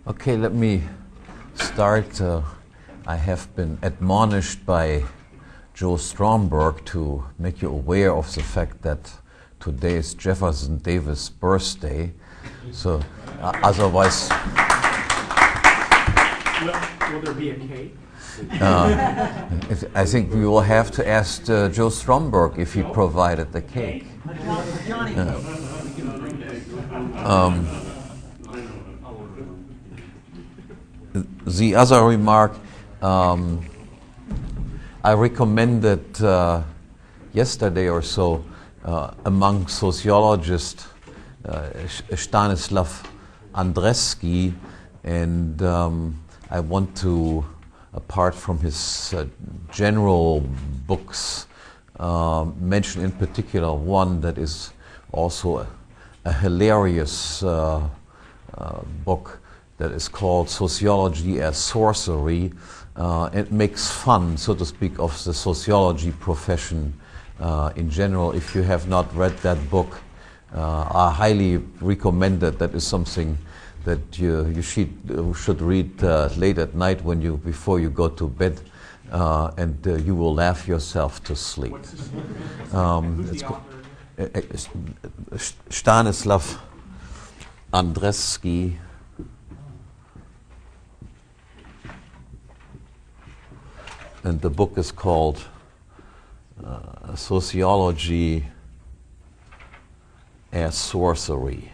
Okay, let me start. I have been admonished by Joe Stromberg to make you aware of the fact that today is Jefferson Davis' birthday. So, otherwise... Will there be a cake? I think we will have to ask Joe Stromberg if he provided the cake. The other remark, I recommended yesterday or so among sociologists Stanislav Andreski, and I want to, apart from his general books, mention in particular one that is also a hilarious book that is called Sociology as Sorcery. It makes fun, so to speak, of the sociology profession in general. If you have not read that book, I highly recommend it. That is something that you should read late at night before you go to bed, and you will laugh yourself to sleep. It's Stanislav Andreski. And the book is called Sociology as Sorcery.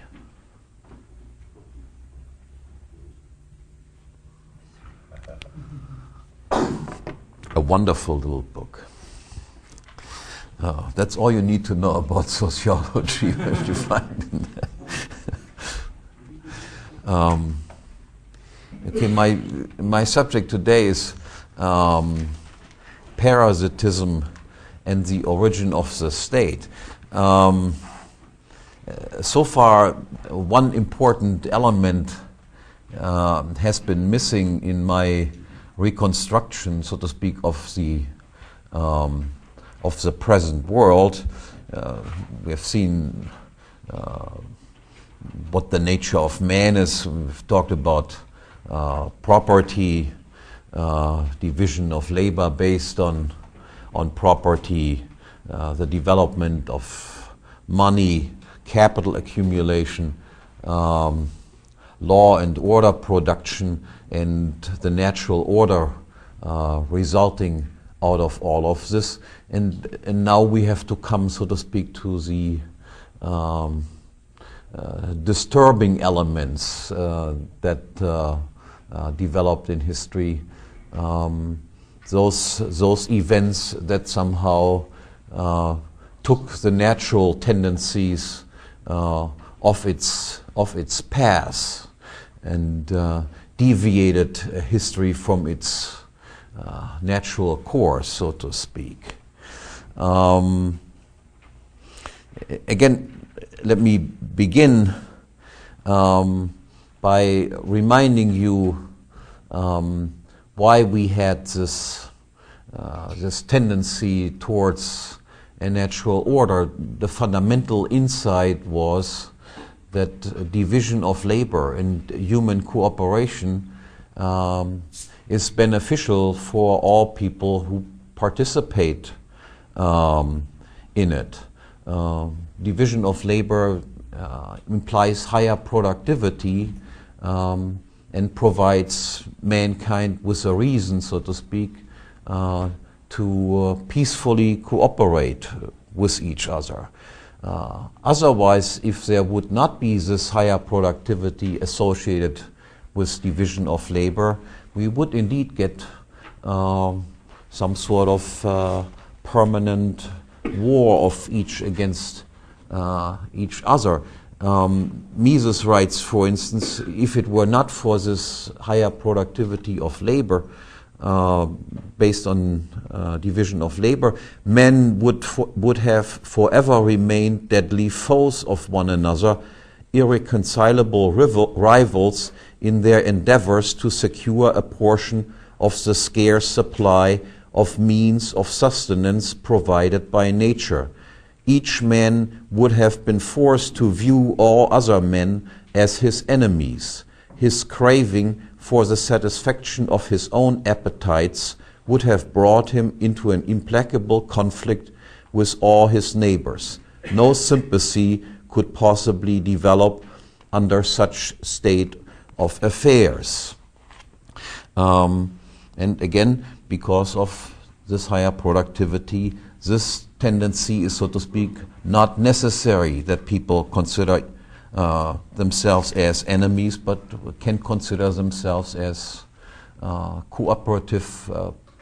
A wonderful little book. That's all you need to know about sociology if you find in that. Okay, my subject today is parasitism and the origin of the state. So far, one important element has been missing in my reconstruction, so to speak, of the present world. We have seen what the nature of man is. We've talked about property, division of labor based on property, the development of money, capital accumulation, law and order production, and the natural order resulting out of all of this. And now we have to come, so to speak, to the disturbing elements that developed in history. Those events that somehow took the natural tendencies of its path and deviated history from its natural course, so to speak. Again, let me begin by reminding you why we had this tendency towards a natural order. The fundamental insight was that division of labor and human cooperation is beneficial for all people who participate in it. Division of labor implies higher productivity and provides mankind with a reason, so to speak, to peacefully cooperate with each other. Otherwise, if there would not be this higher productivity associated with division of labor, we would indeed get some sort of permanent war of each against each other. Mises writes, for instance, if it were not for this higher productivity of labor based on division of labor, men would have forever remained deadly foes of one another, irreconcilable rivals in their endeavors to secure a portion of the scarce supply of means of sustenance provided by nature. Each man would have been forced to view all other men as his enemies, his craving for the satisfaction of his own appetites would have brought him into an implacable conflict with all his neighbors. No sympathy could possibly develop under such state of affairs. And again, because of this higher productivity, this tendency is, so to speak, not necessary that people consider themselves as enemies, but can consider themselves as cooperative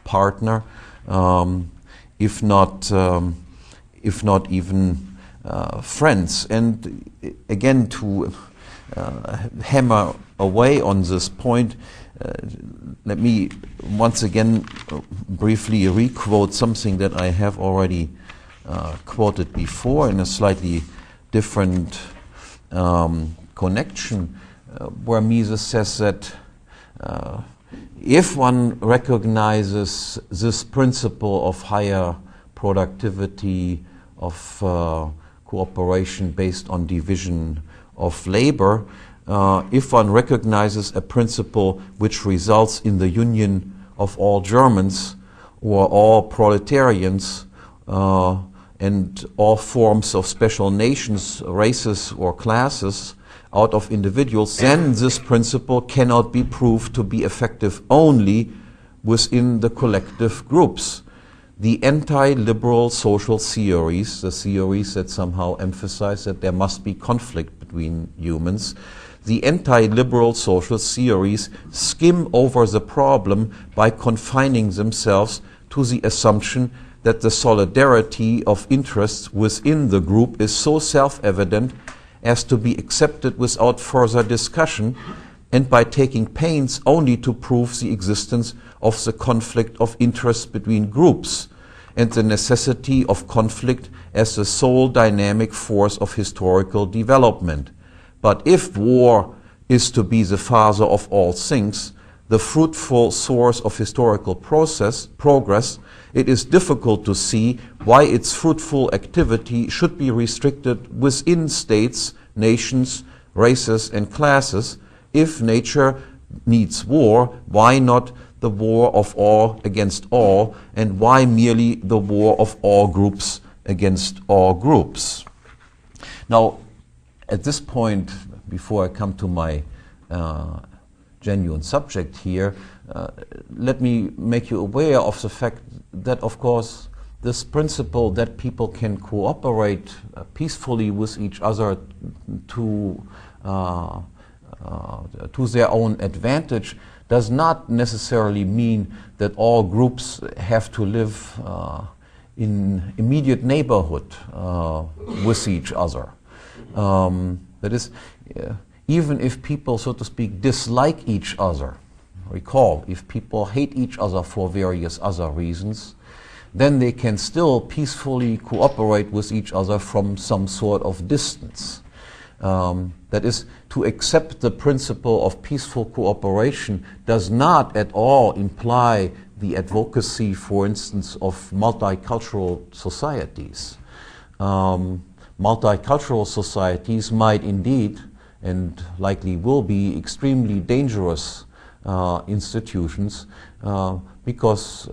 partner, if not even friends. And again, to hammer away on this point, let me once again briefly re-quote something that I have already quoted before in a slightly different connection, where Mises says that if one recognizes this principle of higher productivity, of cooperation based on division of labor, if one recognizes a principle which results in the union of all Germans or all proletarians and all forms of special nations, races or classes out of individuals, then this principle cannot be proved to be effective only within the collective groups. The anti-liberal social theories, the theories that somehow emphasize that there must be conflict between humans, the anti-liberal social theories skim over the problem by confining themselves to the assumption that the solidarity of interests within the group is so self-evident as to be accepted without further discussion, and by taking pains only to prove the existence of the conflict of interests between groups and the necessity of conflict as the sole dynamic force of historical development. But if war is to be the father of all things, the fruitful source of historical progress, it is difficult to see why its fruitful activity should be restricted within states, nations, races, and classes. If nature needs war, why not the war of all against all, and why merely the war of all groups against all groups? Now, at this point, before I come to my genuine subject here, let me make you aware of the fact that, of course, this principle that people can cooperate peacefully with each other to their own advantage does not necessarily mean that all groups have to live in immediate neighborhood with each other. That is, even if people, so to speak, dislike each other, recall, if people hate each other for various other reasons, then they can still peacefully cooperate with each other from some sort of distance. That is, to accept the principle of peaceful cooperation does not at all imply the advocacy, for instance, of multicultural societies. Multicultural societies might indeed, and likely will be, extremely dangerous institutions because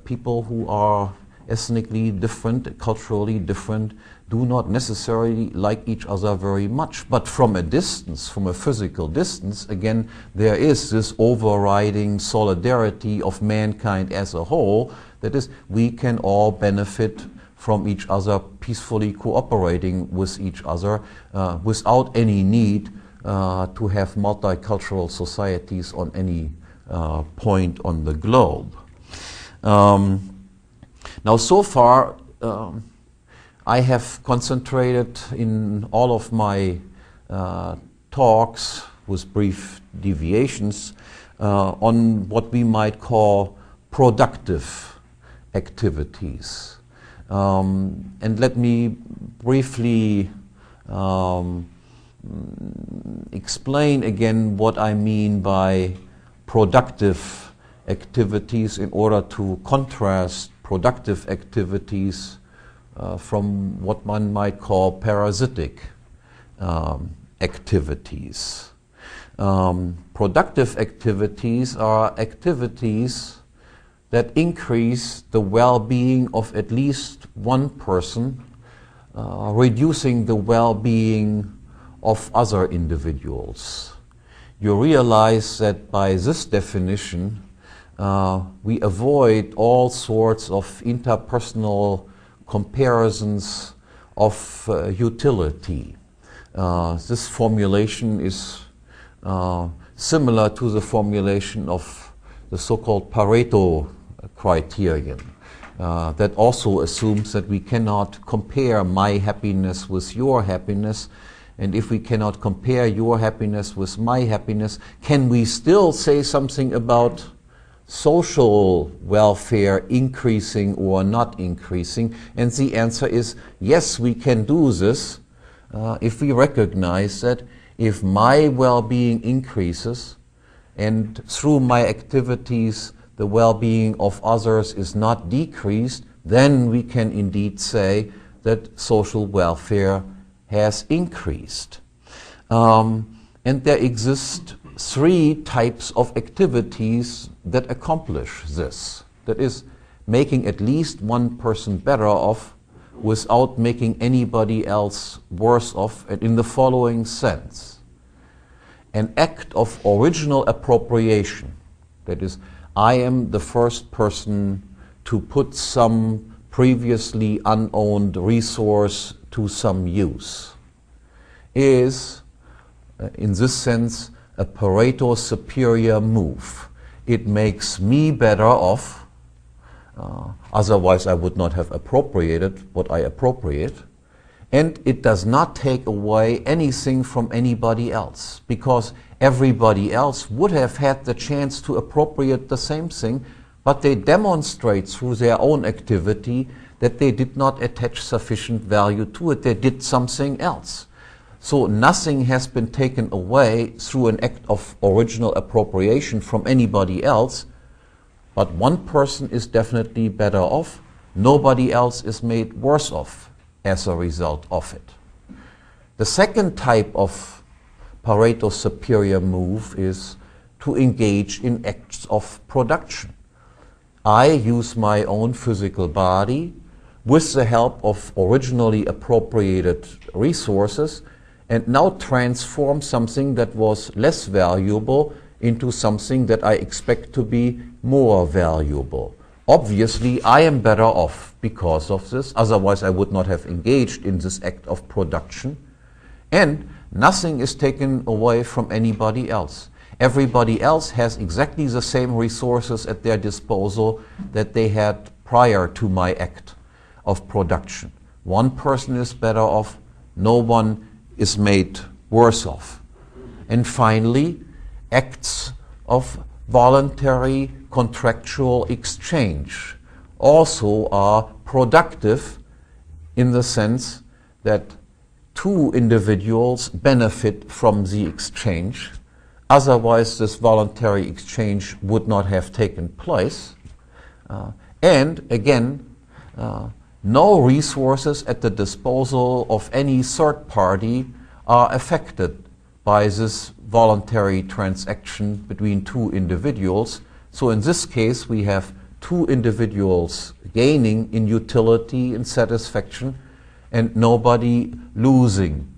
people who are ethnically different, culturally different, do not necessarily like each other very much. But from a distance, from a physical distance, again, there is this overriding solidarity of mankind as a whole. That is, we can all benefit from each other, peacefully cooperating with each other without any need to have multicultural societies on any point on the globe. Now, so far, I have concentrated in all of my talks, with brief deviations, on what we might call productive activities. And let me briefly explain again what I mean by productive activities in order to contrast productive activities from what one might call parasitic activities. Productive activities are activities that increase the well-being of at least one person, reducing the well-being of other individuals. You realize that by this definition, we avoid all sorts of interpersonal comparisons of utility. This formulation is similar to the formulation of the so-called Pareto criterion that also assumes that we cannot compare my happiness with your happiness, and if we cannot compare your happiness with my happiness, can we still say something about social welfare increasing or not increasing? And the answer is yes, we can do this if we recognize that if my well-being increases and through my activities the well-being of others is not decreased, then we can indeed say that social welfare has increased. And there exist three types of activities that accomplish this. That is, making at least one person better off without making anybody else worse off, and in the following sense. An act of original appropriation, that is, I am the first person to put some previously unowned resource to some use, is, in this sense, a Pareto superior move. It makes me better off, otherwise I would not have appropriated what I appropriate, and it does not take away anything from anybody else, because everybody else would have had the chance to appropriate the same thing, but they demonstrate through their own activity that they did not attach sufficient value to it. They did something else. So nothing has been taken away through an act of original appropriation from anybody else, but one person is definitely better off. Nobody else is made worse off as a result of it. The second type of Pareto superior move is to engage in acts of production. I use my own physical body with the help of originally appropriated resources and now transform something that was less valuable into something that I expect to be more valuable. Obviously, I am better off because of this, otherwise I would not have engaged in this act of production. And nothing is taken away from anybody else. Everybody else has exactly the same resources at their disposal that they had prior to my act of production. One person is better off, no one is made worse off. And finally, acts of voluntary contractual exchange also are productive in the sense that two individuals benefit from the exchange. Otherwise, this voluntary exchange would not have taken place. And again, no resources at the disposal of any third party are affected by this voluntary transaction between two individuals. So in this case, we have two individuals gaining in utility and satisfaction, and nobody losing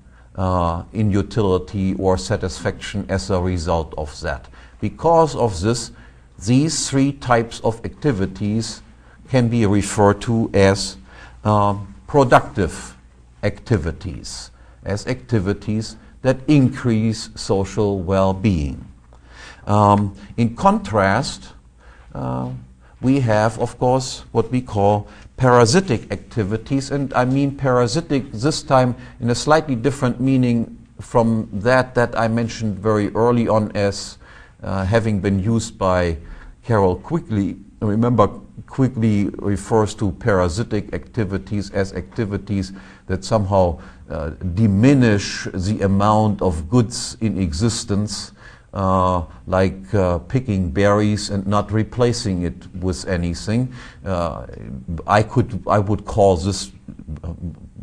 in utility or satisfaction as a result of that. Because of this, these three types of activities can be referred to as productive activities, as activities that increase social well-being. In contrast, we have, of course, what we call parasitic activities, and I mean parasitic this time in a slightly different meaning from that I mentioned very early on as having been used by Carol Quigley. Remember, Quigley refers to parasitic activities as activities that somehow diminish the amount of goods in existence, like picking berries and not replacing it with anything. I would call this,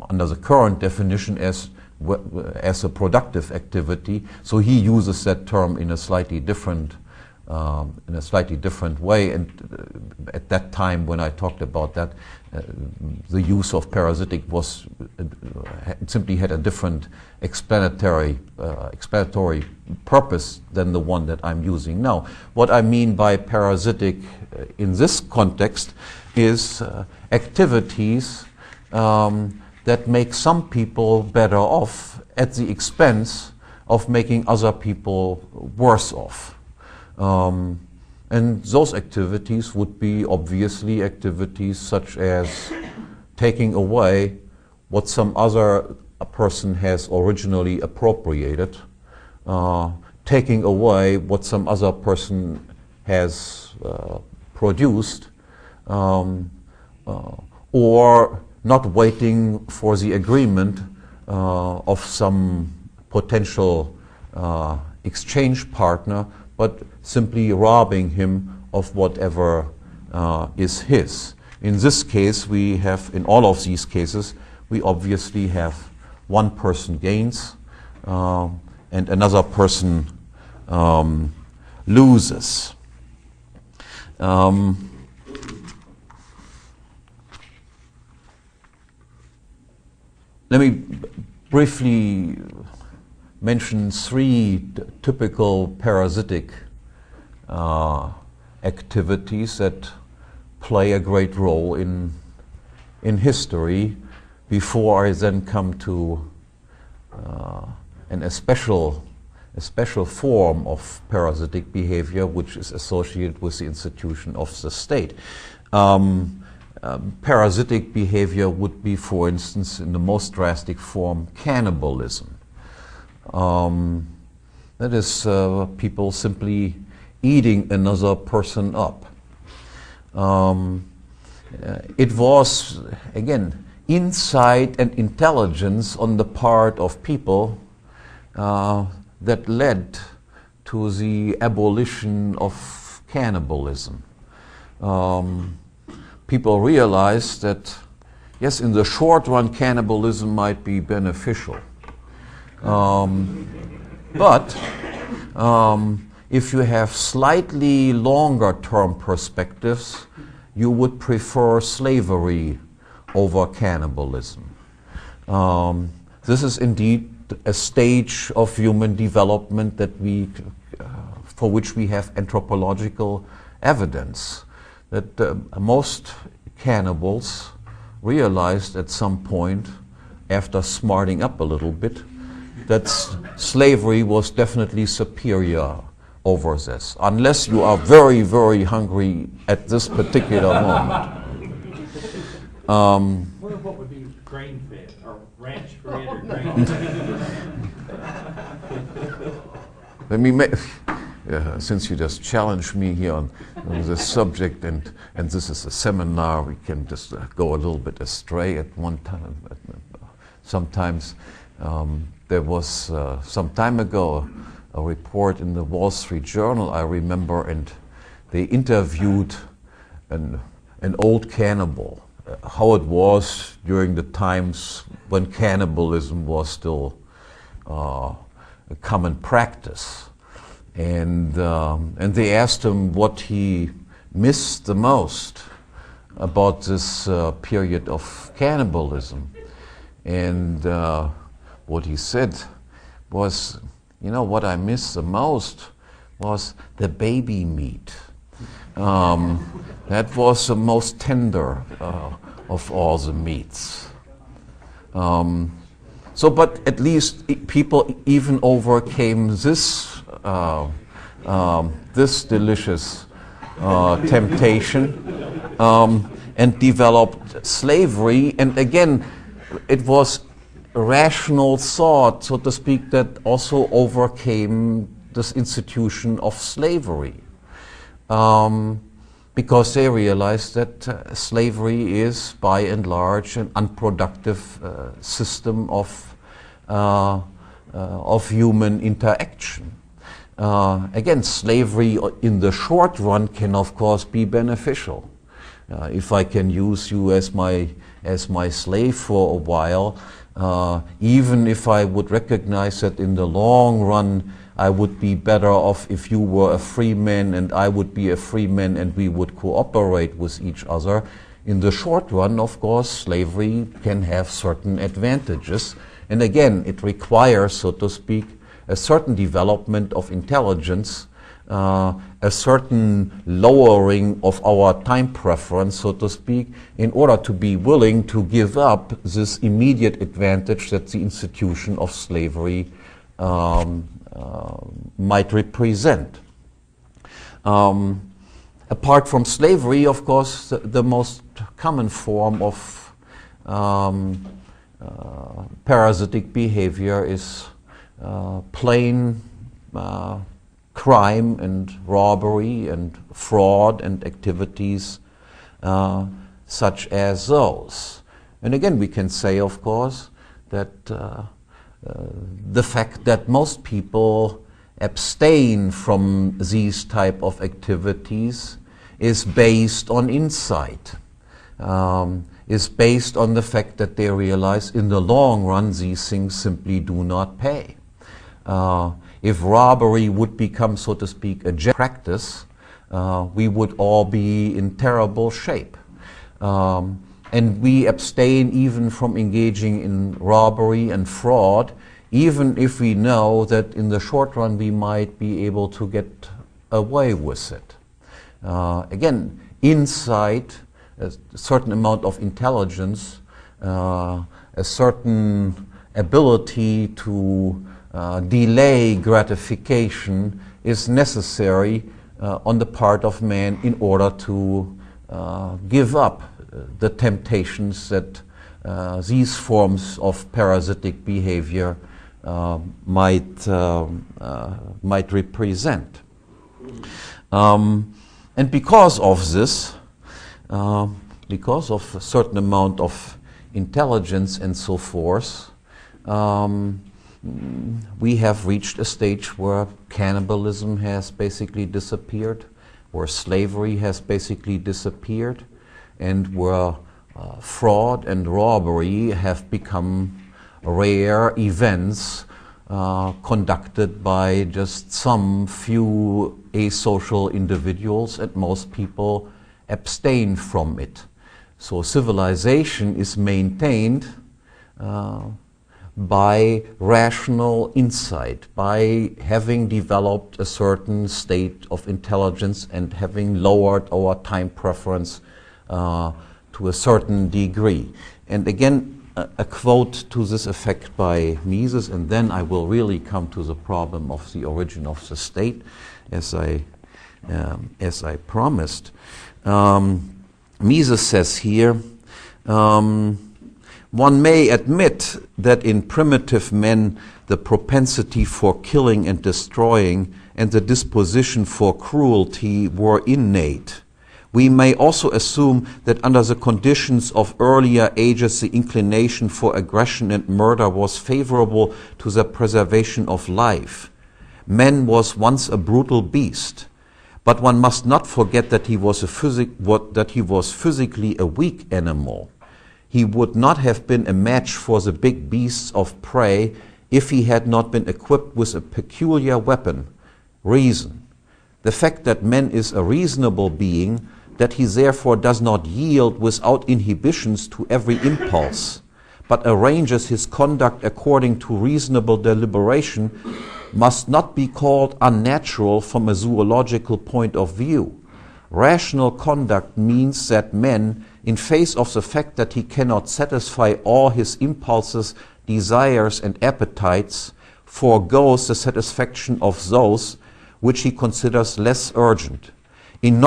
under the current definition, as as a productive activity. So he uses that term in a slightly different way. And at that time, when I talked about that, the use of parasitic was simply had a different explanatory purpose than the one that I'm using now. What I mean by parasitic in this context is activities that make some people better off at the expense of making other people worse off. And those activities would be obviously activities such as taking away what some other person has originally appropriated, taking away what some other person has produced, or not waiting for the agreement of some potential exchange partner, but simply robbing him of whatever is his. In this case, we have, in all of these cases, we obviously have one person gains and another person loses. Let me briefly mention three typical parasitic activities that play a great role in history before I then come to a special form of parasitic behavior which is associated with the institution of the state. Parasitic behavior would be, for instance, in the most drastic form, cannibalism. That is people simply eating another person up. It was, again, insight and intelligence on the part of people that led to the abolition of cannibalism. People realized that, yes, in the short run, cannibalism might be beneficial. But if you have slightly longer term perspectives, you would prefer slavery over cannibalism. This is indeed a stage of human development that for which we have anthropological evidence. That most cannibals realized at some point, after smarting up a little bit, that slavery was definitely superior over this, unless you are very, very hungry at this particular moment. What would be grain-fed, or ranch-fed, or grain-fed? Let me since you just challenged me here on this subject, and this is a seminar, we can just go a little bit astray at one time. Sometimes there was some time ago a report in the Wall Street Journal, I remember, and they interviewed an old cannibal, how it was during the times when cannibalism was still a common practice. And they asked him what he missed the most about this period of cannibalism. And what he said was, you know, what I missed the most was the baby meat. That was the most tender of all the meats. But at least people even overcame this this delicious temptation and developed slavery. And again, it was rational thought, so to speak, that also overcame this institution of slavery. Because they realized that slavery is, by and large, an unproductive system of human interaction. Again, slavery in the short run can, of course, be beneficial. If I can use you as my slave for a while, Even if I would recognize that in the long run I would be better off if you were a free man and I would be a free man and we would cooperate with each other, in the short run, of course, slavery can have certain advantages. And again, it requires, so to speak, a certain development of intelligence, a certain lowering of our time preference, so to speak, in order to be willing to give up this immediate advantage that the institution of slavery might represent. Apart from slavery, of course, the most common form of parasitic behavior is plain crime and robbery and fraud and activities such as those. And again, we can say, of course, that the fact that most people abstain from these type of activities is based on insight, is based on the fact that they realize in the long run these things simply do not pay. If robbery would become, so to speak, a practice, we would all be in terrible shape. And we abstain even from engaging in robbery and fraud, even if we know that in the short run we might be able to get away with it. Again, insight, a certain amount of intelligence, a certain ability to delay gratification is necessary on the part of man in order to give up the temptations that these forms of parasitic behavior might represent. And because of this, because of a certain amount of intelligence and so forth, we have reached a stage where cannibalism has basically disappeared, where slavery has basically disappeared, and where fraud and robbery have become rare events conducted by just some few asocial individuals, and most people abstain from it. So civilization is maintained by rational insight, by having developed a certain state of intelligence and having lowered our time preference to a certain degree. And again, a quote to this effect by Mises, and then I will really come to the problem of the origin of the state, as I promised. Mises says here, one may admit that in primitive men the propensity for killing and destroying and the disposition for cruelty were innate. We may also assume that under the conditions of earlier ages the inclination for aggression and murder was favorable to the preservation of life. Man was once a brutal beast, but one must not forget that he was physically a weak animal. He would not have been a match for the big beasts of prey if he had not been equipped with a peculiar weapon, reason. The fact that man is a reasonable being, that he therefore does not yield without inhibitions to every impulse, but arranges his conduct according to reasonable deliberation, must not be called unnatural from a zoological point of view. Rational conduct means that man, in face of the fact that he cannot satisfy all his impulses, desires, and appetites, forgoes the satisfaction of those which he considers less urgent. In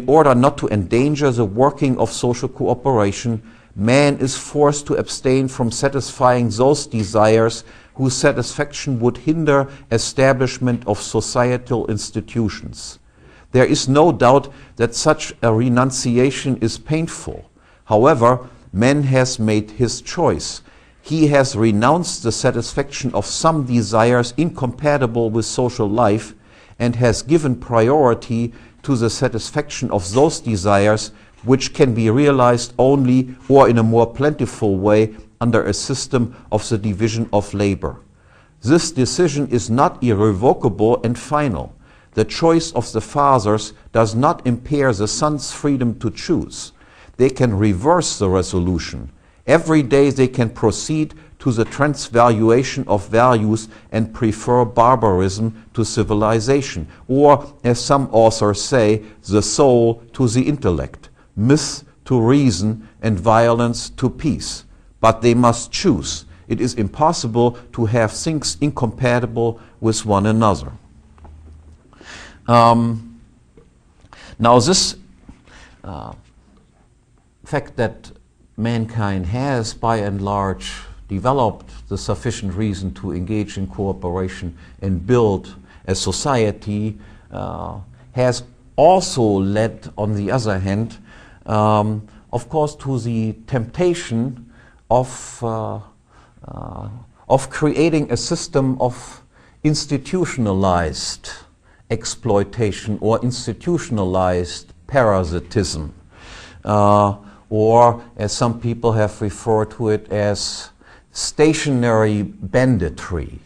order not to endanger the working of social cooperation, man is forced to abstain from satisfying those desires whose satisfaction would hinder establishment of societal institutions. There is no doubt that such a renunciation is painful. However, man has made his choice. He has renounced the satisfaction of some desires incompatible with social life and has given priority to the satisfaction of those desires which can be realized only or in a more plentiful way under a system of the division of labor. This decision is not irrevocable and final. The choice of the fathers does not impair the sons' freedom to choose. They can reverse the resolution. Every day they can proceed to the transvaluation of values and prefer barbarism to civilization, or, as some authors say, the soul to the intellect, myth to reason, and violence to peace. But they must choose. It is impossible to have things incompatible with one another. Now this fact that mankind has, by and large, developed the sufficient reason to engage in cooperation and build a society has also led, on the other hand, of course, to the temptation of creating a system of institutionalized exploitation or institutionalized parasitism, or as some people have referred to it as stationary banditry.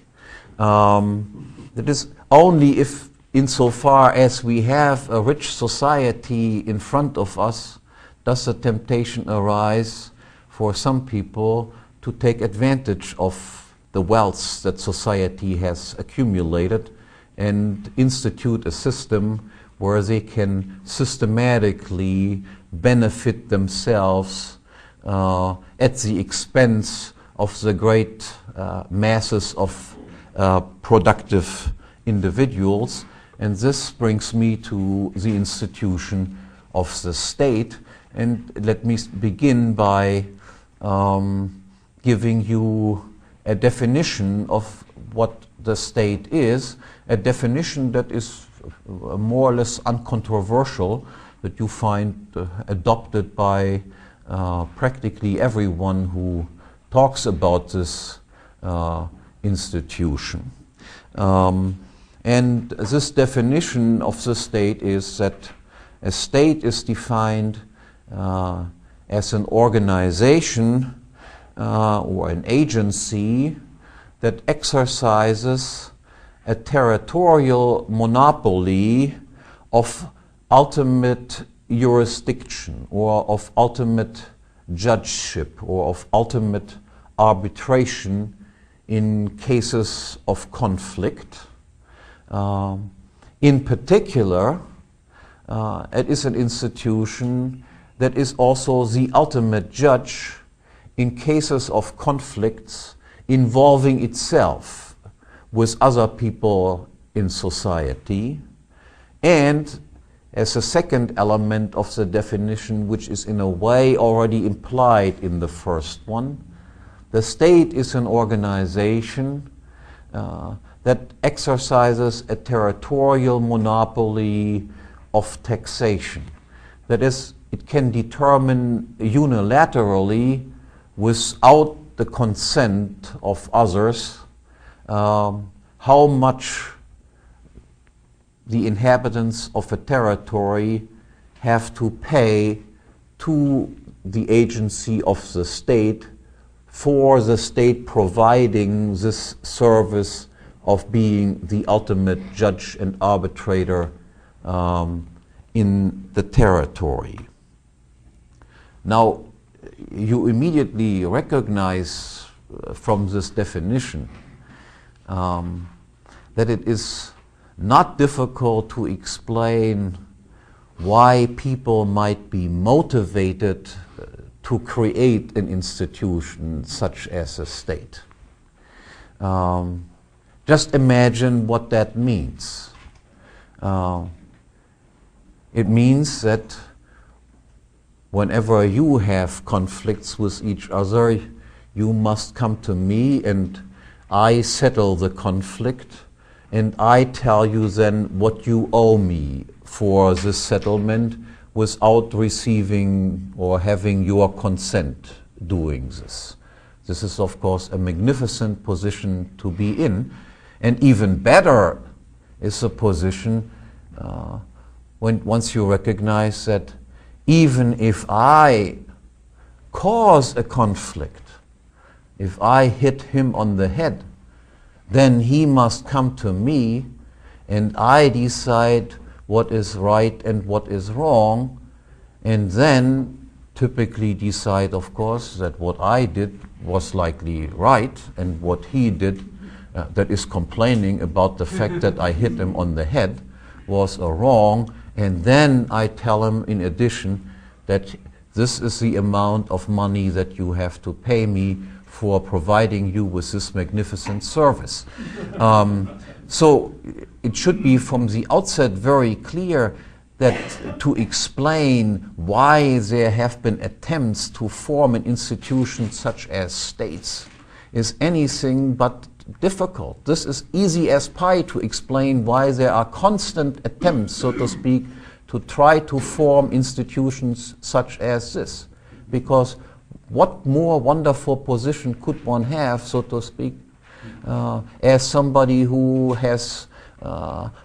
That is only if, insofar as we have a rich society in front of us, does the temptation arise for some people to take advantage of the wealth that society has accumulated and institute a system where they can systematically benefit themselves at the expense of the great masses of productive individuals. And this brings me to the institution of the state. And let me begin by giving you a definition of what the state is, a definition that is more or less uncontroversial, that you find adopted by practically everyone who talks about this institution. And this definition of the state is that a state is defined as an organization or an agency that exercises a territorial monopoly of ultimate jurisdiction or of ultimate judgeship or of ultimate arbitration in cases of conflict. In particular, it is an institution that is also the ultimate judge in cases of conflicts involving itself with other people in society. And as a second element of the definition, which is in a way already implied in the first one, the state is an organization that exercises a territorial monopoly of taxation. That is, it can determine unilaterally, without the consent of others, how much the inhabitants of a territory have to pay to the agency of the state for the state providing this service of being the ultimate judge and arbitrator in the territory. Now, you immediately recognize from this definition that it is not difficult to explain why people might be motivated to create an institution such as a state. Just imagine what that means. It means that whenever you have conflicts with each other, you must come to me and I settle the conflict and I tell you then what you owe me for this settlement without receiving or having your consent doing this. This is, of course, a magnificent position to be in, and even better is a position once you recognize that even if I cause a conflict, if I hit him on the head, then he must come to me and I decide what is right and what is wrong, and then typically decide, of course, that what I did was likely right and what he did, that is complaining about the fact that I hit him on the head, was wrong, and then I tell him in addition that this is the amount of money that you have to pay me for providing you with this magnificent service. So it should be from the outset very clear that to explain why there have been attempts to form an institution such as states is anything but difficult. This is easy as pie to explain why there are constant attempts, so to speak, to try to form institutions such as this. Because what more wonderful position could one have, so to speak, as somebody who has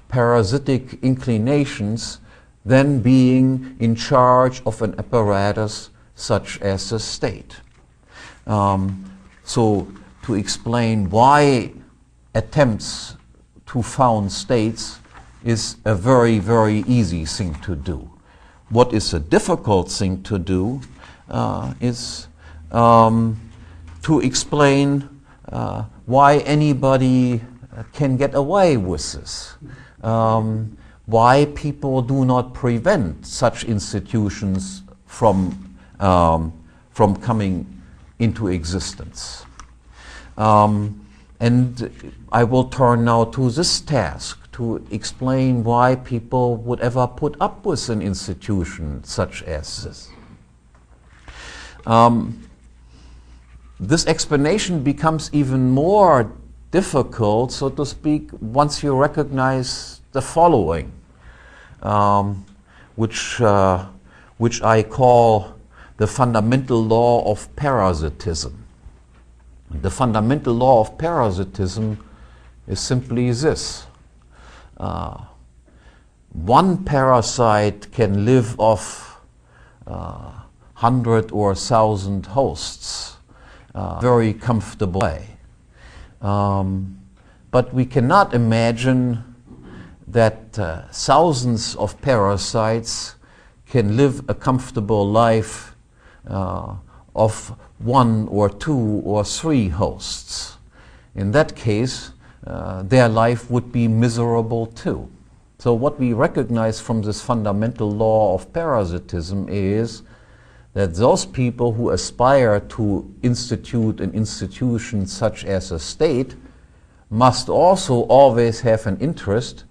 parasitic inclinations than being in charge of an apparatus such as the state. So to explain why attempts to found states is a very, very easy thing to do. What is a difficult thing to do is to explain why anybody can get away with this. Why people do not prevent such institutions from coming into existence. And I will turn now to this task, to explain why people would ever put up with an institution such as this. This explanation becomes even more difficult, so to speak, once you recognize the following, which I call the fundamental law of parasitism. The fundamental law of parasitism is simply this. One parasite can live off 100 or 1,000 hosts very comfortable way. But we cannot imagine that thousands of parasites can live a comfortable life of 1 or 2 or 3 hosts. In that case, their life would be miserable too. So what we recognize from this fundamental law of parasitism is that those people who aspire to institute an institution such as a state must also always have an interest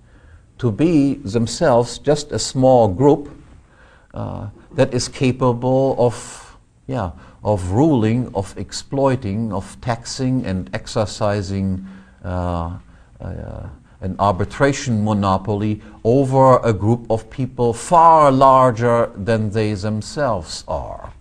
to be themselves just a small group that is capable of ruling, of exploiting, of taxing and exercising an arbitration monopoly over a group of people far larger than they themselves are.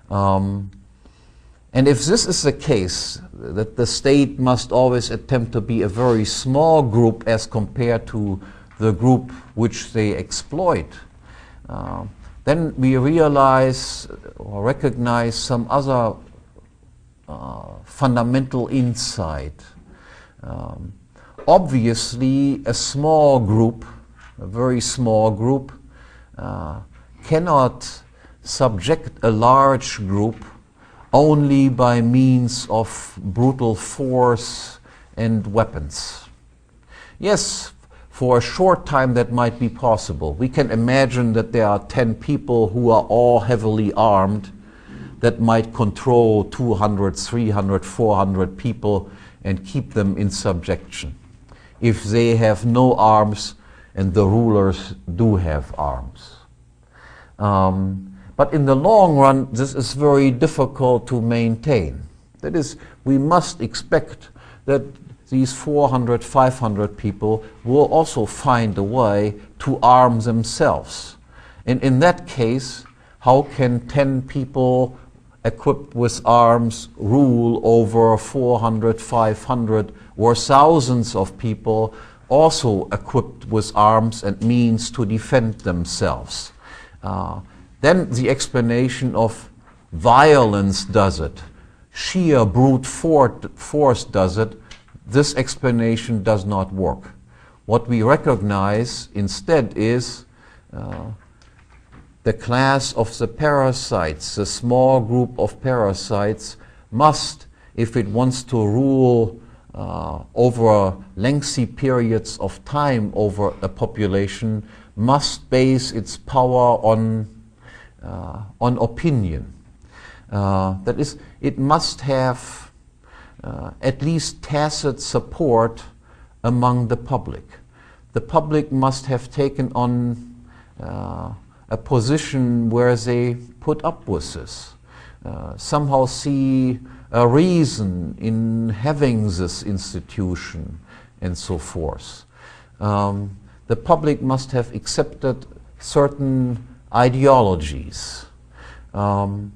And if this is the case, that the state must always attempt to be a very small group as compared to the group which they exploit, then we realize or recognize some other fundamental insight. Obviously, a small group, a very small group, cannot subject a large group only by means of brutal force and weapons. Yes, for a short time that might be possible. We can imagine that there are 10 people who are all heavily armed that might control 200, 300, 400 people and keep them in subjection, if they have no arms and the rulers do have arms. But in the long run, this is very difficult to maintain. That is, we must expect that these 400, 500 people will also find a way to arm themselves. And in that case, how can 10 people equipped with arms rule over 400, 500, or thousands of people also equipped with arms and means to defend themselves? Then the explanation of violence does it, sheer brute force does it, this explanation does not work. What we recognize instead is the class of the parasites, the small group of parasites must, if it wants to rule over lengthy periods of time over a population, must base its power on opinion. That is, it must have at least tacit support among the public. The public must have taken on a position where they put up with this, somehow see a reason in having this institution and so forth. The public must have accepted certain ideologies. And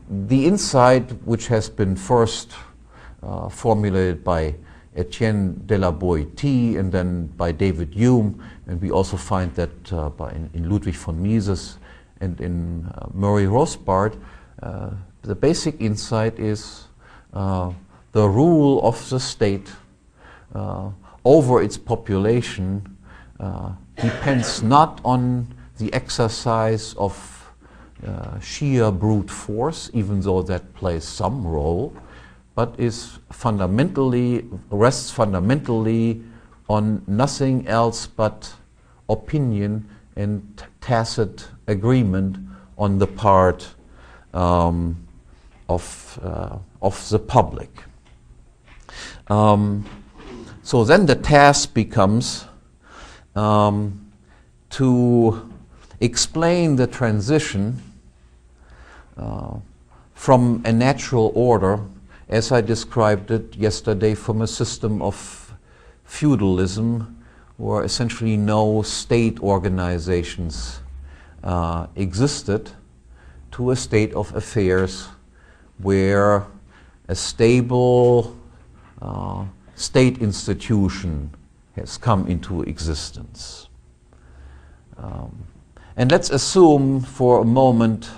the insight, which has been first formulated by Etienne de la Boétie and then by David Hume, and we also find that in Ludwig von Mises and in Murray Rothbard, the basic insight is the rule of the state over its population depends not on the exercise of sheer brute force, even though that plays some role, but rests fundamentally on nothing else but opinion and tacit agreement on the part of the public. So then the task becomes to explain the transition from a natural order, as I described it yesterday, from a system of feudalism where essentially no state organizations existed, to a state of affairs where a stable state institution has come into existence. And let's assume for a moment,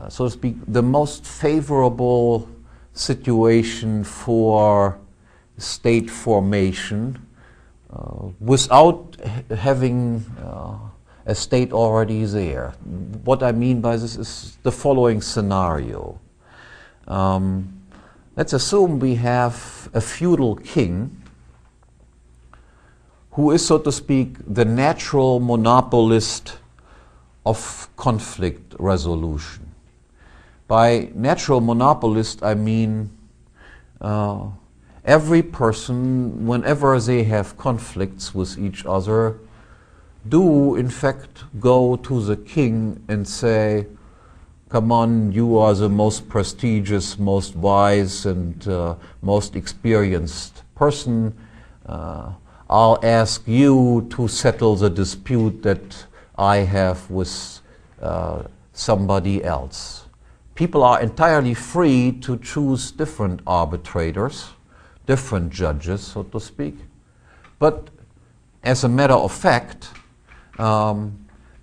so to speak, the most favorable situation for state formation without having a state already there. What I mean by this is the following scenario. Let's assume we have a feudal king who is, so to speak, the natural monopolist of conflict resolution. By natural monopolist, I mean every person, whenever they have conflicts with each other, do in fact go to the king and say, come on, you are the most prestigious, most wise, and most experienced person. I'll ask you to settle the dispute that I have with somebody else. People are entirely free to choose different arbitrators, different judges, so to speak. But as a matter of fact,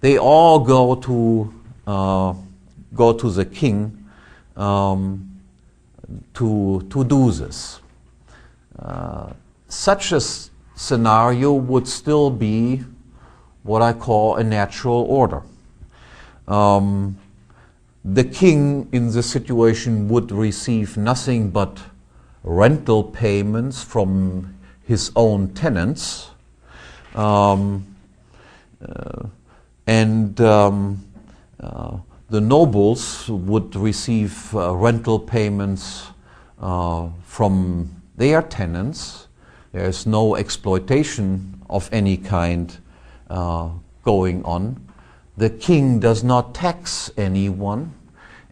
they all go to the king to do this. Such a scenario would still be what I call a natural order. The king in this situation would receive nothing but rental payments from his own tenants, and the nobles would receive rental payments from their tenants. There is no exploitation of any kind going on. The king does not tax anyone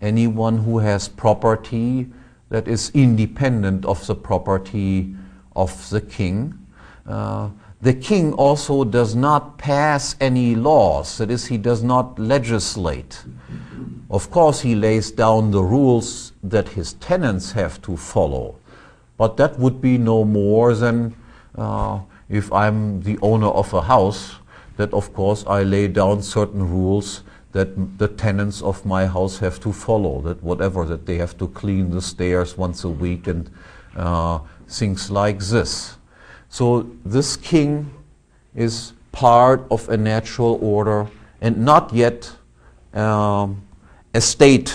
who has property that is independent of the property of the king. The king also does not pass any laws, that is, he does not legislate. Of course, he lays down the rules that his tenants have to follow, but that would be no more than if I'm the owner of a house, that of course I lay down certain rules that the tenants of my house have to follow, that they have to clean the stairs once a week and things like this. So this king is part of a natural order and not yet a state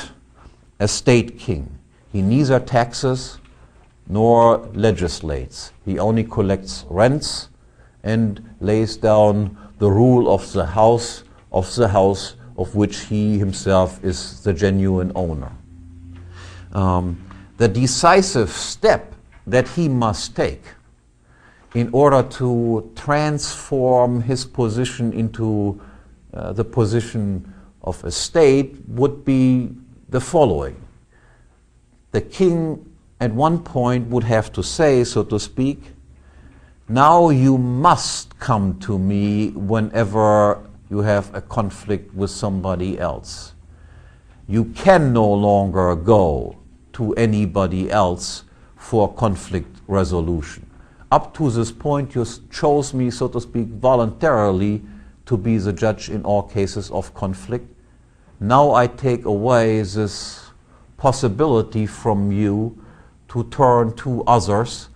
king. He neither taxes nor legislates. He only collects rents and lays down the rule of the house of which he himself is the genuine owner. The decisive step that he must take in order to transform his position into the position of a state would be the following. The king at one point would have to say, so to speak, now you must come to me whenever you have a conflict with somebody else. You can no longer go to anybody else for conflict resolution. Up to this point, you chose me, so to speak, voluntarily to be the judge in all cases of conflict. Now I take away this possibility from you to turn to others,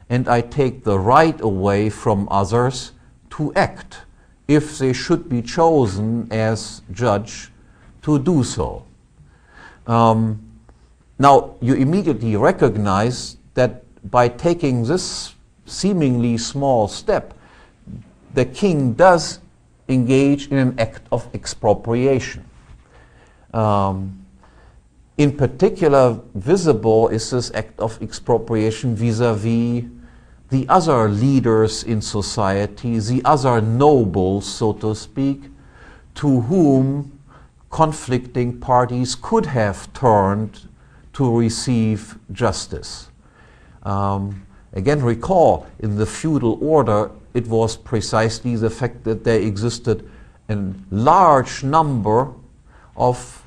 and I take the right away from others to act, if they should be chosen as judge, to do so. Now, you immediately recognize that by taking this seemingly small step, the king does engage in an act of expropriation. In particular, visible is this act of expropriation vis-à-vis the other leaders in society, the other nobles, so to speak, to whom conflicting parties could have turned to receive justice. Again, recall, in the feudal order, it was precisely the fact that there existed a large number of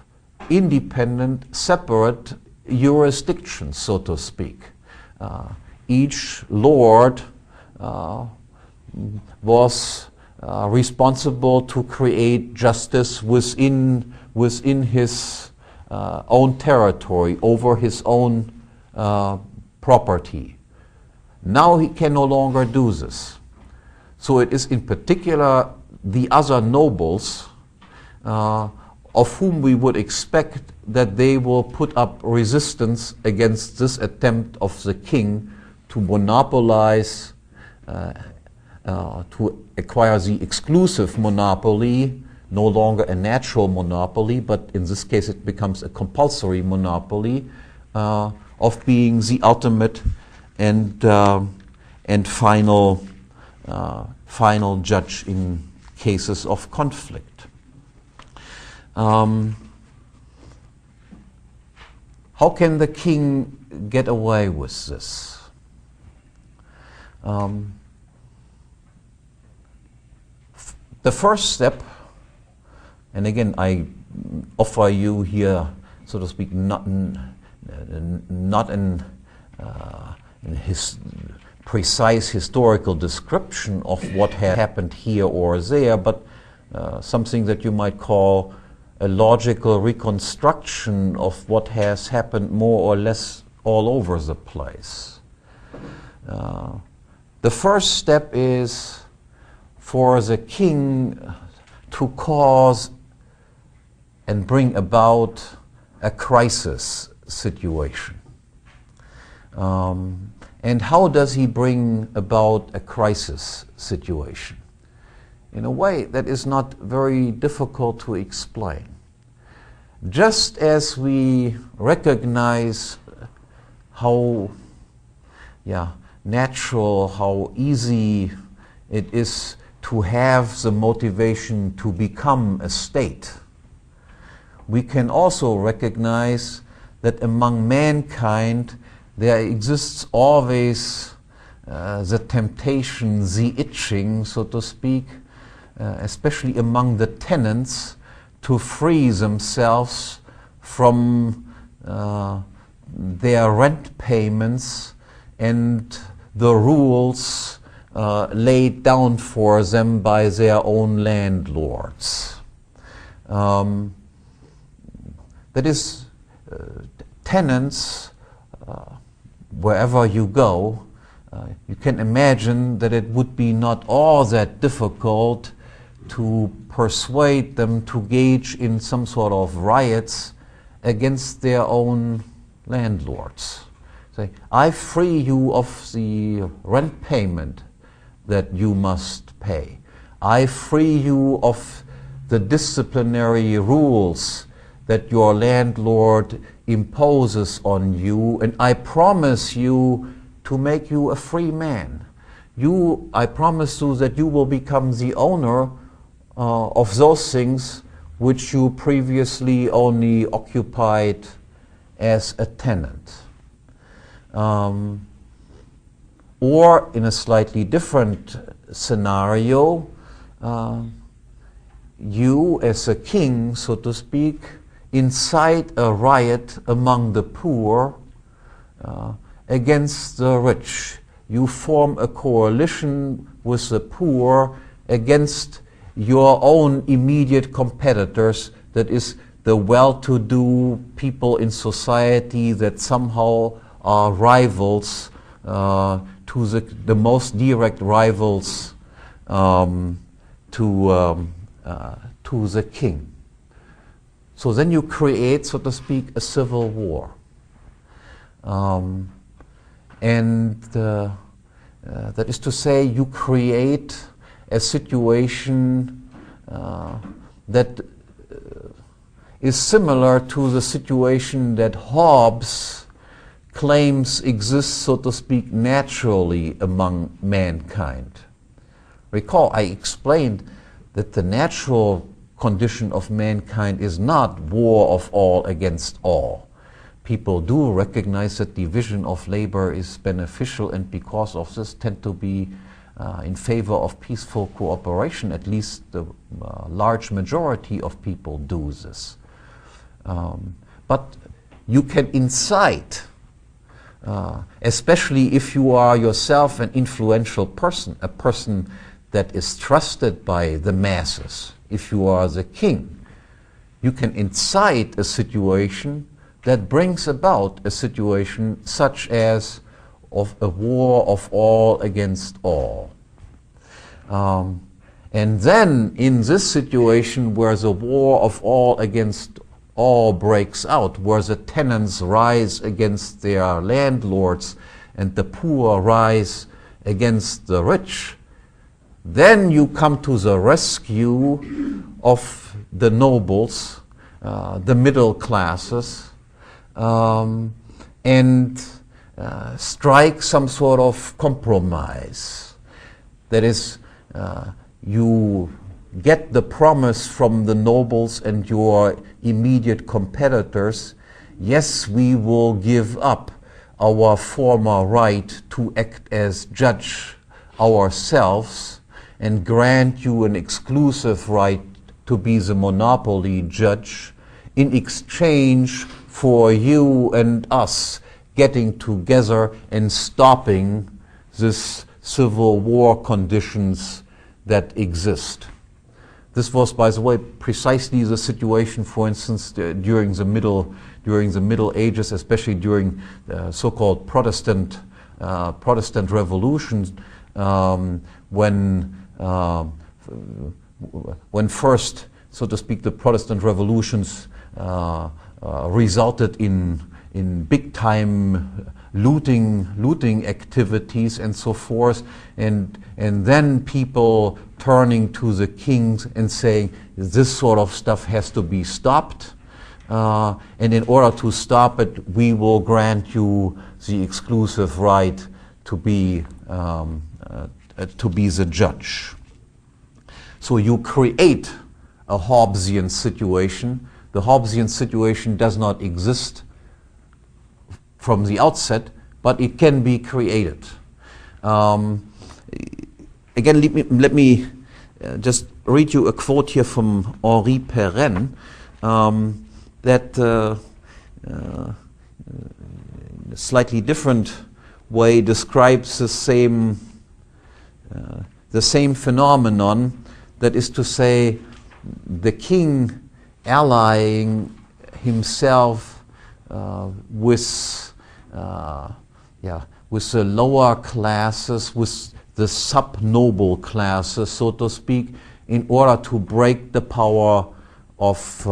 independent, separate jurisdictions, so to speak. Each lord was responsible to create justice within his own territory, over his own property. Now he can no longer do this. So it is in particular the other nobles of whom we would expect that they will put up resistance against this attempt of the king to monopolize, to acquire the exclusive monopoly, no longer a natural monopoly, but in this case it becomes a compulsory monopoly of being the ultimate and final judge in cases of conflict. How can the king get away with this? The first step, and again I offer you here, so to speak, not in his precise historical description of what had happened here or there, but something that you might call a logical reconstruction of what has happened more or less all over the place. The first step is for the king to cause and bring about a crisis situation. And how does he bring about a crisis situation? In a way that is not very difficult to explain. Just as we recognize how natural, how easy it is to have the motivation to become a state, we can also recognize that among mankind there exists always the temptation, the itching, so to speak, especially among the tenants, to free themselves from their rent payments and the rules laid down for them by their own landlords. That is, tenants, wherever you go, you can imagine that it would be not all that difficult to persuade them to engage in some sort of riots against their own landlords. Say, I free you of the rent payment that you must pay. I free you of the disciplinary rules that your landlord imposes on you, and I promise you to make you a free man. I promise you that you will become the owner of those things which you previously only occupied as a tenant. Or in a slightly different scenario, you as a king, so to speak, incite a riot among the poor against the rich. You form a coalition with the poor against your own immediate competitors, that is, the well-to-do people in society that somehow are rivals to the most direct rivals to the king. So then you create, so to speak, a civil war. That is to say, you create a situation that is similar to the situation that Hobbes claims exists, so to speak, naturally among mankind. Recall, I explained that the natural condition of mankind is not war of all against all. People do recognize that division of labor is beneficial, and because of this tend to be in favor of peaceful cooperation. At least the large majority of people do this. But you can incite, especially if you are yourself an influential person, a person that is trusted by the masses. If you are the king, you can incite a situation that brings about a situation such as of a war of all against all. And then in this situation where the war of all against all breaks out, where the tenants rise against their landlords and the poor rise against the rich, then you come to the rescue of the nobles, the middle classes, and strike some sort of compromise. That is, you get the promise from the nobles and your immediate competitors, yes, we will give up our former right to act as judge ourselves and grant you an exclusive right to be the monopoly judge in exchange for you and us getting together and stopping this civil war conditions that exist. This was, by the way, precisely the situation, for instance, during the Middle Ages, especially during so-called Protestant revolutions, when first, so to speak, the Protestant revolutions resulted in big-time looting activities and so forth, and then people turning to the kings and saying this sort of stuff has to be stopped, and in order to stop it, we will grant you the exclusive right to be the judge. So you create a Hobbesian situation. The Hobbesian situation does not exist from the outset, but it can be created. Again, let me just read you a quote here from Henri Perrin that in a slightly different way describes the same the same phenomenon, that is to say, the king allying himself with the lower classes, with the sub-noble classes, so to speak, in order to break the power of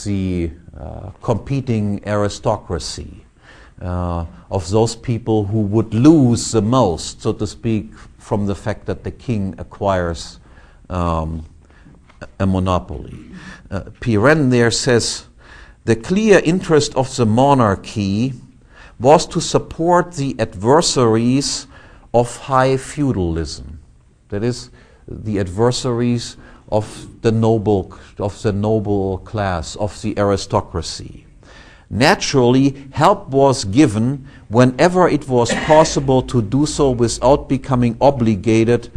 the competing aristocracy, of those people who would lose the most, so to speak, from the fact that the king acquires a monopoly. Pirenne there says, the clear interest of the monarchy was to support the adversaries of high feudalism. That is, the adversaries of the noble class, of the aristocracy. Naturally, help was given whenever it was possible to do so without becoming obligated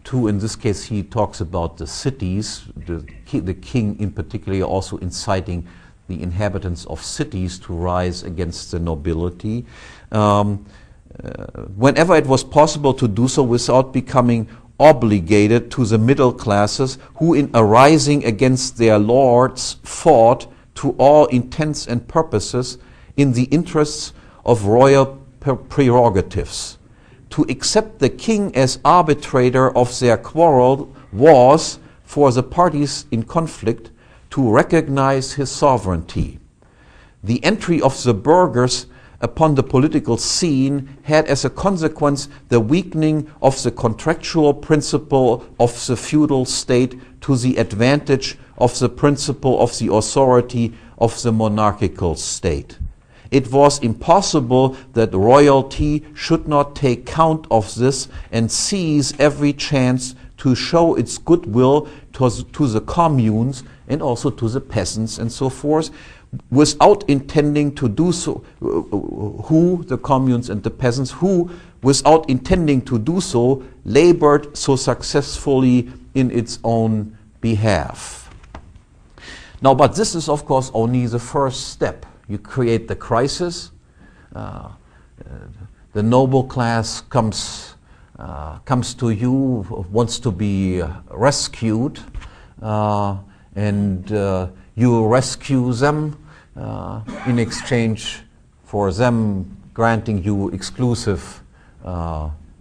to, in this case he talks about the cities, the king in particular also inciting the inhabitants of cities to rise against the nobility. Whenever it was possible to do so without becoming obligated to the middle classes, who in arising against their lords fought to all intents and purposes in the interests of royal prerogatives. To accept the king as arbitrator of their quarrel was, for the parties in conflict, to recognize his sovereignty. The entry of the burghers upon the political scene had as a consequence the weakening of the contractual principle of the feudal state to the advantage of the principle of the authority of the monarchical state. It was impossible that royalty should not take count of this and seize every chance to show its goodwill to the communes and also to the peasants and so forth, without intending to do so, the communes and the peasants, who, without intending to do so, labored so successfully in its own behalf. Now, but this is, of course, only the first step. You create the crisis, the noble class comes to you, wants to be rescued, and you rescue them in exchange for them granting you exclusive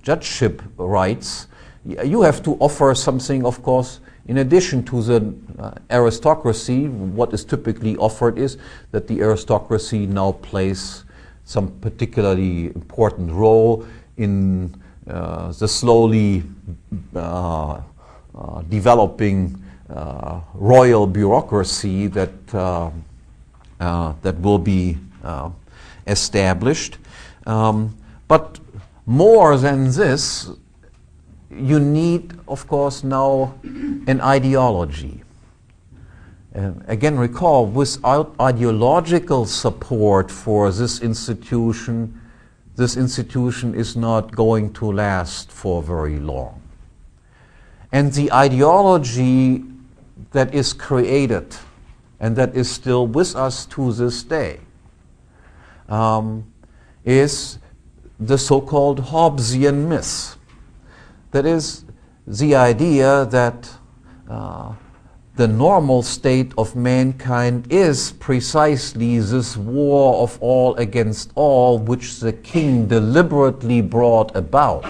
judgeship rights. You have to offer something, of course, in addition to the aristocracy. What is typically offered is that the aristocracy now plays some particularly important role in the slowly developing royal bureaucracy that will be established. But more than this, you need, of course, now an ideology. Again, recall, without ideological support for this institution is not going to last for very long. And the ideology that is created and that is still with us to this day is the so-called Hobbesian myth. That is the idea that the normal state of mankind is precisely this war of all against all, which the king deliberately brought about.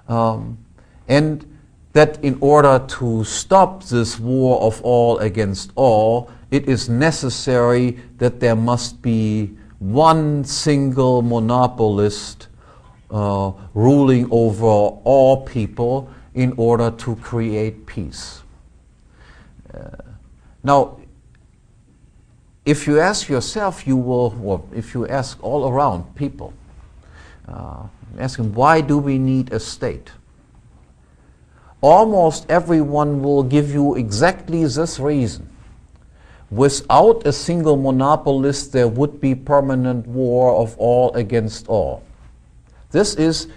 And that in order to stop this war of all against all, it is necessary that there must be one single monopolist ruling over all people in order to create peace. Now, if you ask yourself, if you ask all around people, ask them, why do we need a state? Almost everyone will give you exactly this reason. Without a single monopolist, there would be permanent war of all against all. This is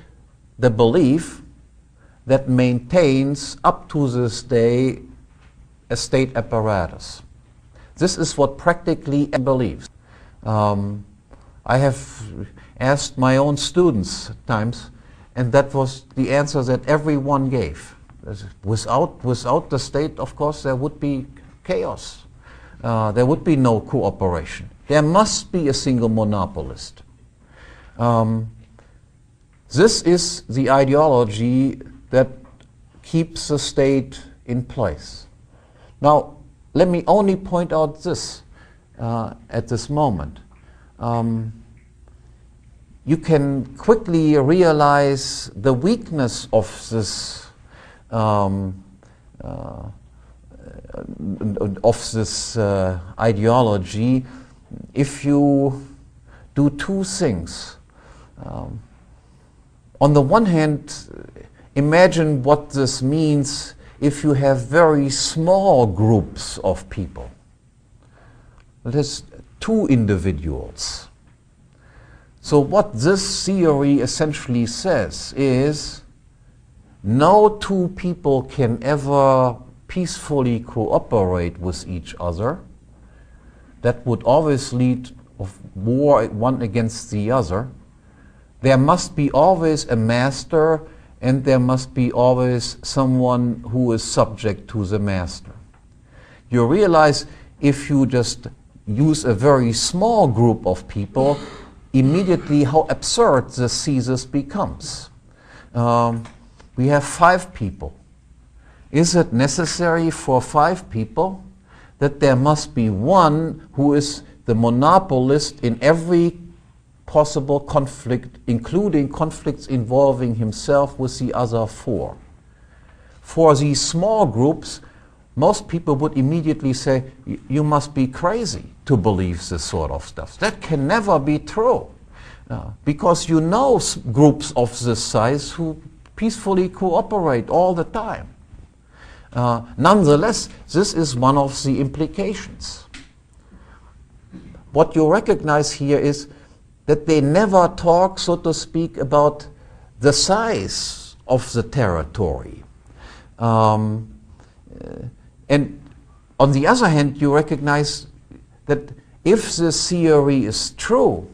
the belief that maintains up to this day a state apparatus. This is what practically believes. I have asked my own students at times, And that was the answer that everyone gave. Without the state, of course, there would be chaos. There would be no cooperation. There must be a single monopolist. This is the ideology that keeps the state in place. Now, let me only point out this at this moment. You can quickly realize the weakness of this ideology if you do two things. On the one hand, imagine what this means if you have very small groups of people. That is, two individuals. So what this theory essentially says is no two people can ever peacefully cooperate with each other. That would always lead of war one against the other. There must be always a master, and there must be always someone who is subject to the master. You realize if you just use a very small group of people, immediately how absurd this thesis becomes. We have 5 people. Is it necessary for 5 people that there must be one who is the monopolist in every possible conflict, including conflicts involving himself with the other 4? For these small groups, most people would immediately say, you must be crazy to believe this sort of stuff. That can never be true. Because you know groups of this size who peacefully cooperate all the time. Nonetheless, this is one of the implications. What you recognize here is that they never talk, so to speak, about the size of the territory. And on the other hand, you recognize that if this theory is true,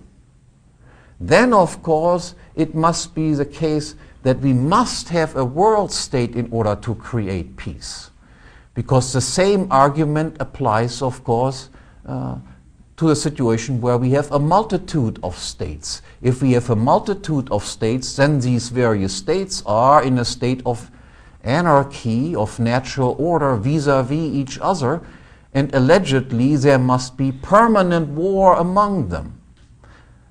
then of course it must be the case that we must have a world state in order to create peace. Because the same argument applies, of course, to a situation where we have a multitude of states. If we have a multitude of states, then these various states are in a state of anarchy, of natural order vis-à-vis each other, and allegedly there must be permanent war among them.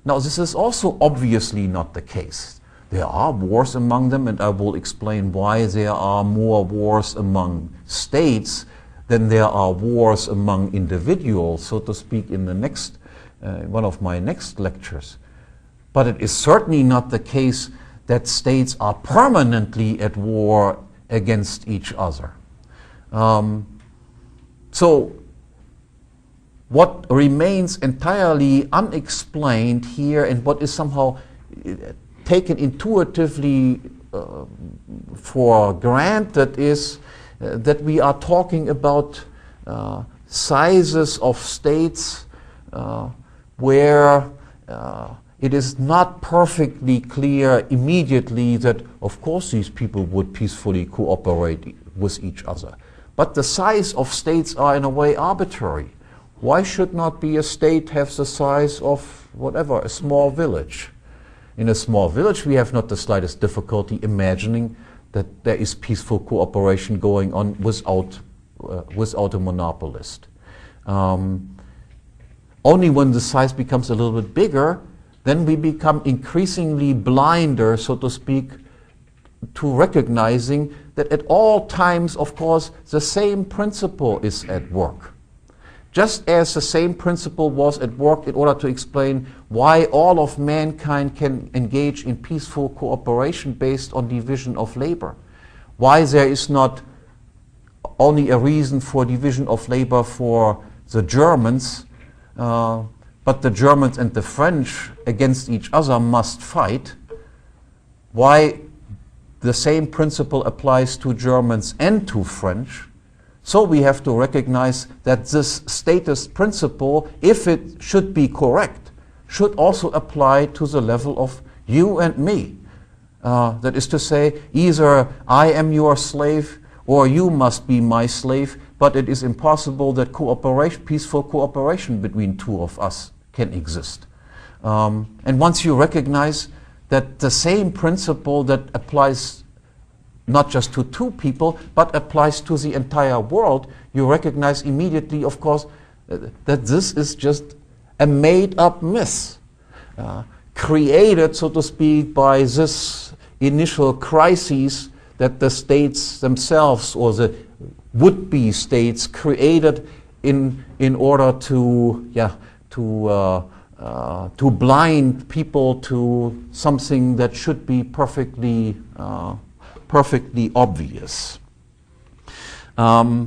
Now, this is also obviously not the case. There are wars among them, and I will explain why there are more wars among states than there are wars among individuals, so to speak, in the next one of my next lectures. But it is certainly not the case that states are permanently at war against each other. So what remains entirely unexplained here, and what is somehow taken intuitively for granted, is that we are talking about sizes of states where it is not perfectly clear immediately that, of course, these people would peacefully cooperate with each other. But the size of states are in a way arbitrary. Why should not be a state have the size of, whatever, a small village? In a small village, we have not the slightest difficulty imagining that there is peaceful cooperation going on without a monopolist. Only when the size becomes a little bit bigger, then we become increasingly blinder, so to speak, to recognizing that at all times, of course, the same principle is at work. Just as the same principle was at work in order to explain why all of mankind can engage in peaceful cooperation based on division of labor. Why there is not only a reason for division of labor for the Germans, but the Germans and the French against each other must fight. Why the same principle applies to Germans and to French. So we have to recognize that this statist principle, if it should be correct, should also apply to the level of you and me. That is to say, either I am your slave or you must be my slave, but it is impossible that peaceful cooperation between two of us can exist. And once you recognize that the same principle that applies not just to two people, but applies to the entire world, you recognize immediately, of course, that this is just a made-up myth, created, so to speak, by this initial crises that the states themselves or the would-be states created in order to blind people to something that should be perfectly obvious. So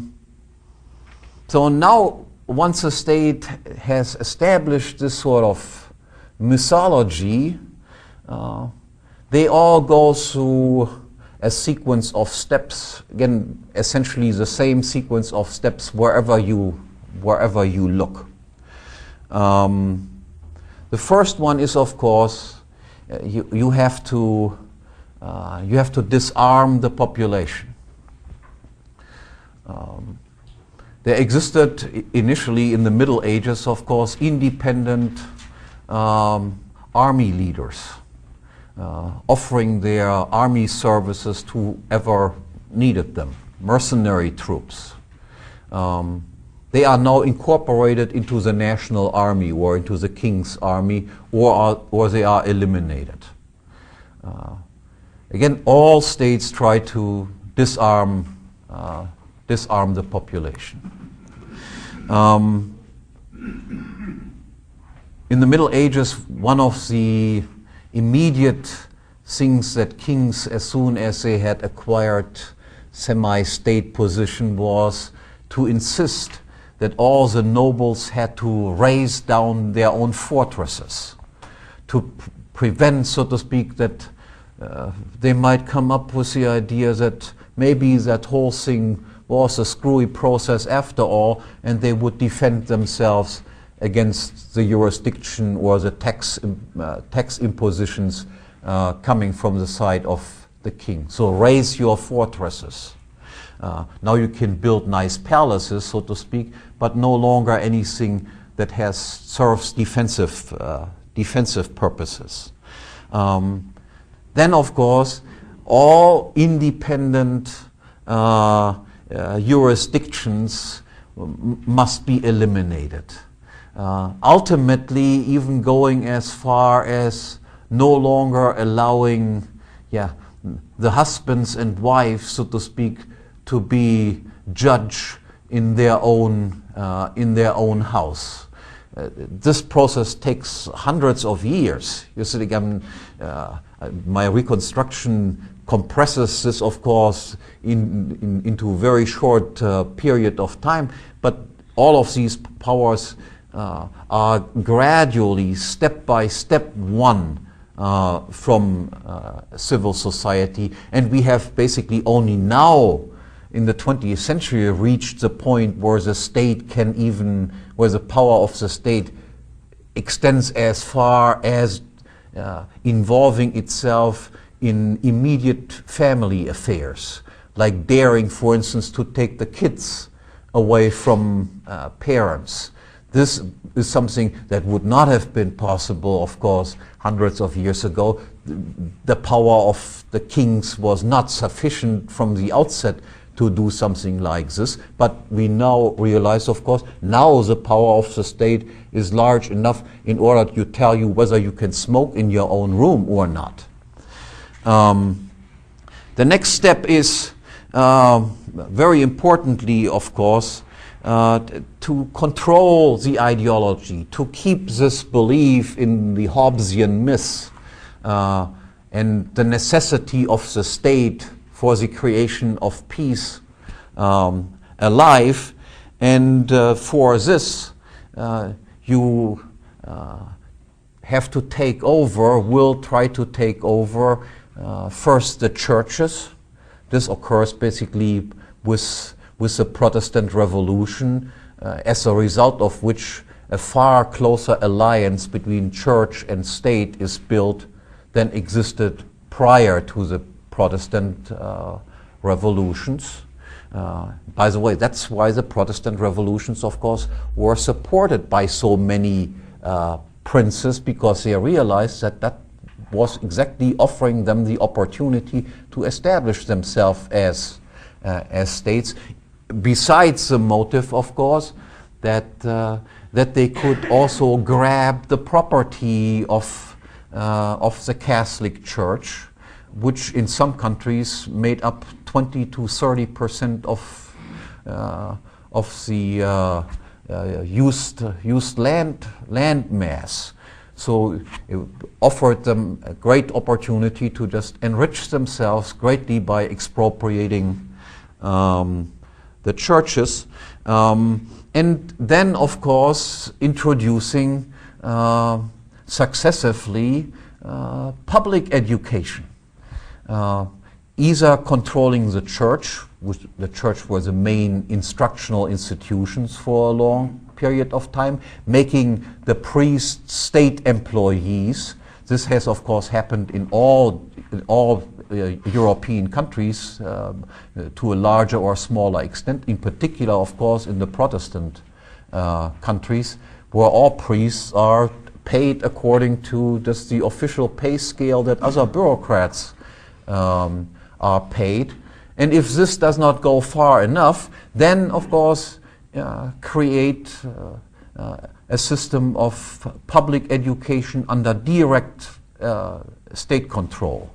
now, once a state has established this sort of mythology, they all go through a sequence of steps, again, essentially the same sequence of steps wherever you look. The first one is, of course, you have to disarm the population. There existed initially in the Middle Ages, of course, independent army leaders offering their army services to whoever needed them, mercenary troops. They are now incorporated into the national army or into the king's army, or they are eliminated. Again, all states try to disarm the population. In the Middle Ages, one of the immediate things that kings, as soon as they had acquired semi-state position, was to insist that all the nobles had to raise down their own fortresses to prevent, so to speak, that they might come up with the idea that maybe that whole thing was a screwy process after all, and they would defend themselves against the jurisdiction or the tax impositions coming from the side of the king. So raise your fortresses. Now you can build nice palaces, so to speak, but no longer anything that serves defensive purposes. Then, of course, all independent jurisdictions must be eliminated. Ultimately, even going as far as no longer allowing the husbands and wives, so to speak, to be judge in their own house. This process takes hundreds of years. You see, again, my reconstruction compresses this, of course, into a very short period of time. But all of these powers are gradually, step by step, won from civil society, and we have basically only now, in the 20th century, reached the point where the state where the power of the state extends as far as involving itself in immediate family affairs, like daring, for instance, to take the kids away from parents. This is something that would not have been possible, of course, hundreds of years ago. The power of the kings was not sufficient from the outset to do something like this, but we now realize, of course, now the power of the state is large enough in order to tell you whether you can smoke in your own room or not. The next step is, very importantly, of course, to control the ideology, to keep this belief in the Hobbesian myth and the necessity of the state for the creation of peace alive. And for this, you have to take over, will try to take over first the churches. This occurs basically with the Protestant Revolution, as a result of which a far closer alliance between church and state is built than existed prior to the Protestant revolutions. By the way, that's why the Protestant revolutions, of course, were supported by so many princes, because they realized that that was exactly offering them the opportunity to establish themselves as states. Besides the motive, of course, that they could also grab the property of the Catholic Church, which in some countries made up 20 to 30% of the used land mass. So it offered them a great opportunity to just enrich themselves greatly by expropriating the churches, and then, of course, introducing successively public education. Either controlling the church, which the church was the main instructional institutions for a long period of time, making the priests state employees. This has, of course, happened in all European countries to a larger or smaller extent, in particular, of course, in the Protestant countries, where all priests are paid according to just the official pay scale that other bureaucrats are paid. And if this does not go far enough, then, of course, create a system of public education under direct state control.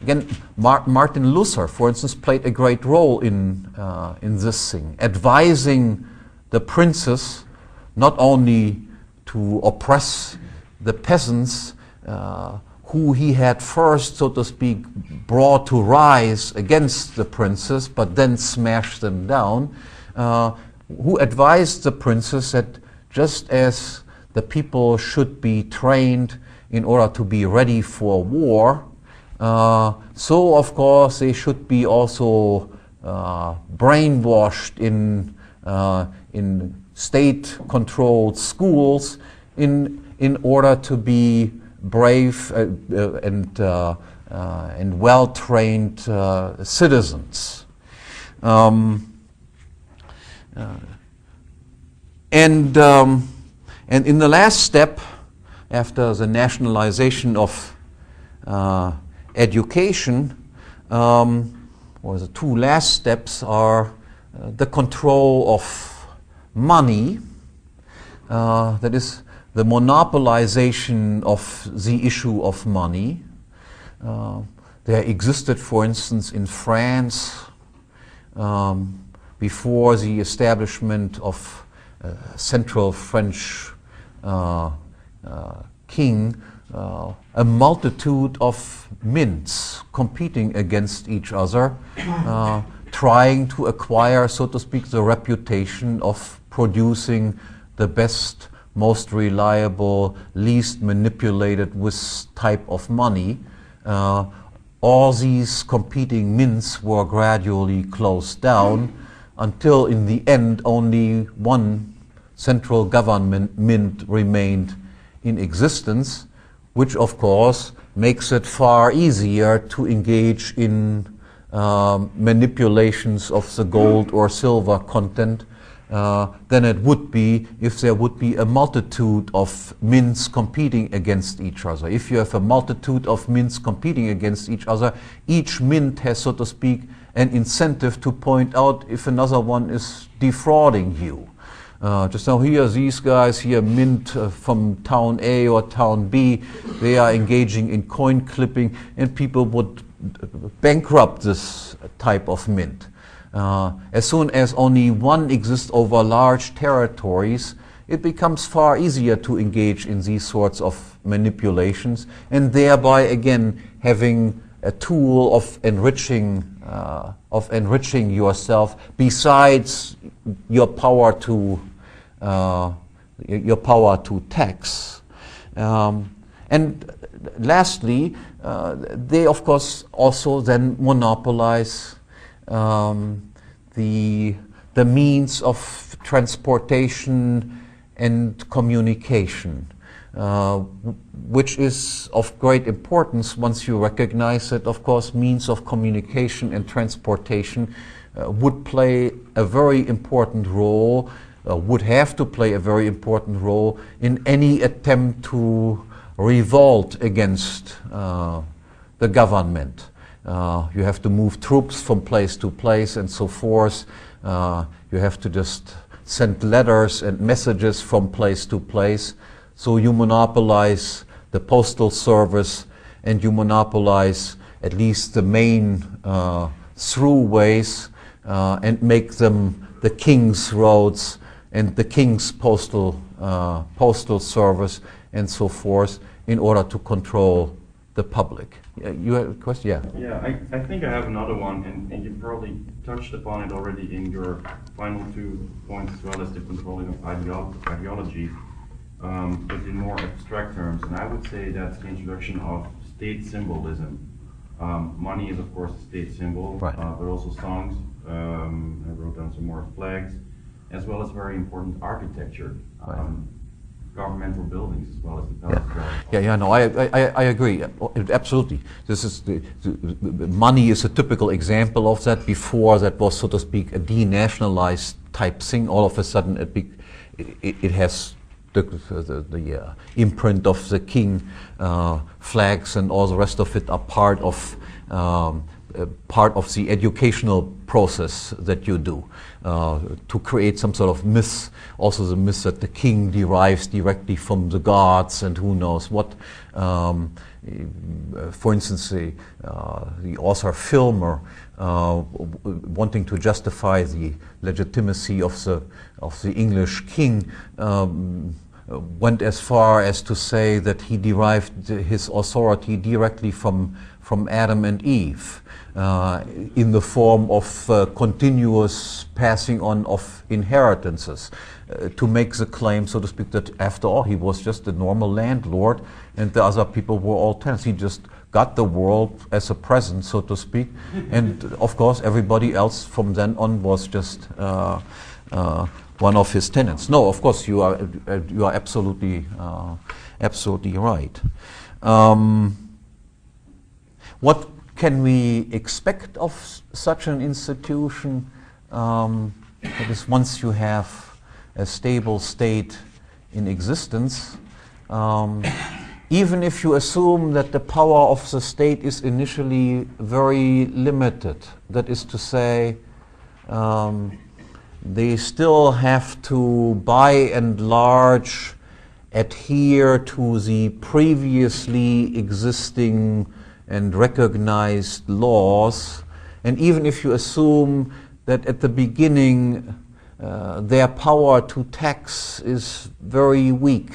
Again, Martin Luther, for instance, played a great role in this thing, advising the princes not only to oppress the peasants who he had first, so to speak, brought to rise against the princes, but then smash them down, who advised the princes that just as the people should be trained in order to be ready for war, so of course they should be also brainwashed in state-controlled schools in order to be brave and well-trained citizens. And in the last step, after the nationalization of education, or the two last steps are the control of money, that is, the monopolization of the issue of money. There existed, for instance, in France, before the establishment of central French king, a multitude of mints competing against each other, trying to acquire, so to speak, the reputation of producing the best, most reliable, least manipulated with type of money. All these competing mints were gradually closed down until in the end only one central government mint remained in existence, which of course makes it far easier to engage in manipulations of the gold or silver content than it would be if there would be a multitude of mints competing against each other. If you have a multitude of mints competing against each other, each mint has, so to speak, an incentive to point out if another one is defrauding you. Just now, here, these guys here, mint from town A or town B, they are engaging in coin clipping, and people would bankrupt this type of mint. As soon as only one exists over large territories, it becomes far easier to engage in these sorts of manipulations, and thereby again having a tool of enriching yourself besides your power to tax. And lastly, they of course also then monopolize the means of transportation and communication. which is of great importance once you recognize that, of course, means of communication and transportation would play a very important role, would have to play a very important role in any attempt to revolt against the government. You have to move troops from place to place and so forth. You have to just send letters and messages from place to place. So you monopolize the postal service and you monopolize at least the main throughways and make them the king's roads and the king's postal service and so forth in order to control the public. You have a question? Yeah. Yeah, I think I have another one, and you probably touched upon it already in your final 2 points, as well as the controlling of ideology, but in more abstract terms. And I would say that's the introduction of state symbolism. Money is, of course, a state symbol, right. But also songs. I wrote down some more flags, as well as very important architecture. Right. Governmental buildings as well as the palace. No, I agree, absolutely. This is the money is a typical example of that. Before, that was, so to speak, a denationalized type thing. All of a sudden, it has the imprint of the king, flags, and all the rest of it are part of the educational process that you do to create some sort of myth. Also the myth that the king derives directly from the gods and who knows what. For instance, the author Filmer, wanting to justify the legitimacy of the English king, went as far as to say that he derived his authority directly from Adam and Eve, in the form of continuous passing on of inheritances, to make the claim, so to speak, that after all he was just a normal landlord and the other people were all tenants. He just got the world as a present, so to speak, and of course everybody else from then on was just one of his tenants. No, of course you are absolutely right. What can we expect of such an institution? That is, once you have a stable state in existence, even if you assume that the power of the state is initially very limited, that is to say, they still have to, by and large, adhere to the previously existing and recognized laws. And even if you assume that at the beginning their power to tax is very weak,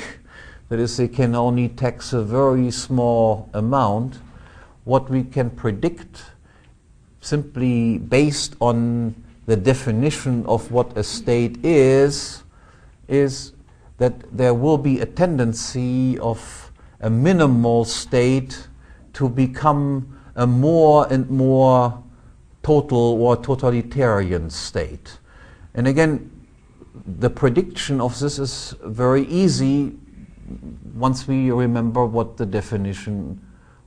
that is, they can only tax a very small amount, what we can predict, simply based on the definition of what a state is that there will be a tendency of a minimal state to become a more and more total or totalitarian state. And again, the prediction of this is very easy once we remember what the definition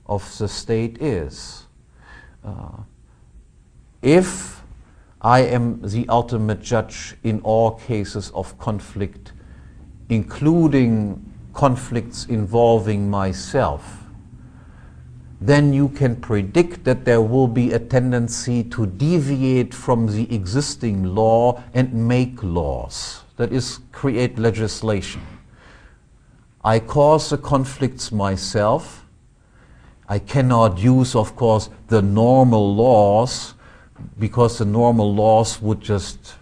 of the state is. If I am the ultimate judge in all cases of conflict, including conflicts involving myself, then you can predict that there will be a tendency to deviate from the existing law and make laws, that is, create legislation. I cause the conflicts myself. I cannot use, of course, the normal laws, because the normal laws would just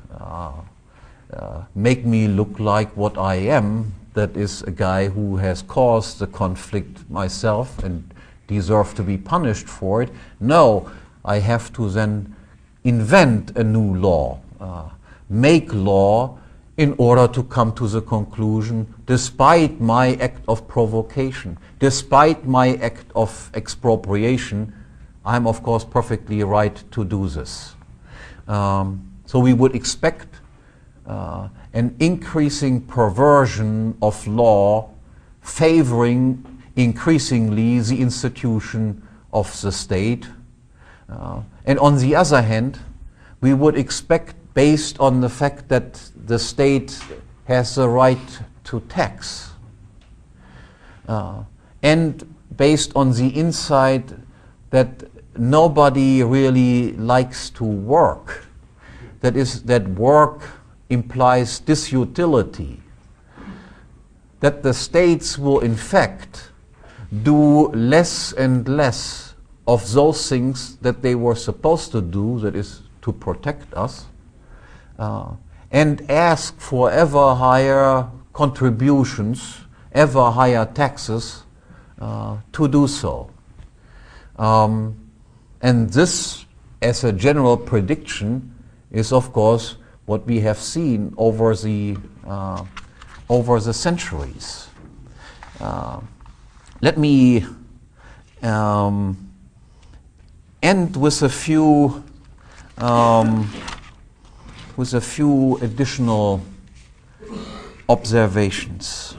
make me look like what I am, that is, a guy who has caused the conflict myself and deserve to be punished for it. No, I have to then invent a new law, make law in order to come to the conclusion, despite my act of provocation, despite my act of expropriation, I'm of course perfectly right to do this. So we would expect an increasing perversion of law favoring increasingly the institution of the state. And on the other hand, we would expect, based on the fact that the state has the right to tax, and based on the insight that nobody really likes to work, that is, that work implies disutility, that the states will in fact do less and less of those things that they were supposed to do, that is, to protect us, and ask for ever higher contributions, ever higher taxes to do so. And this, as a general prediction, is of course what we have seen over the centuries. Let me end with a few additional observations.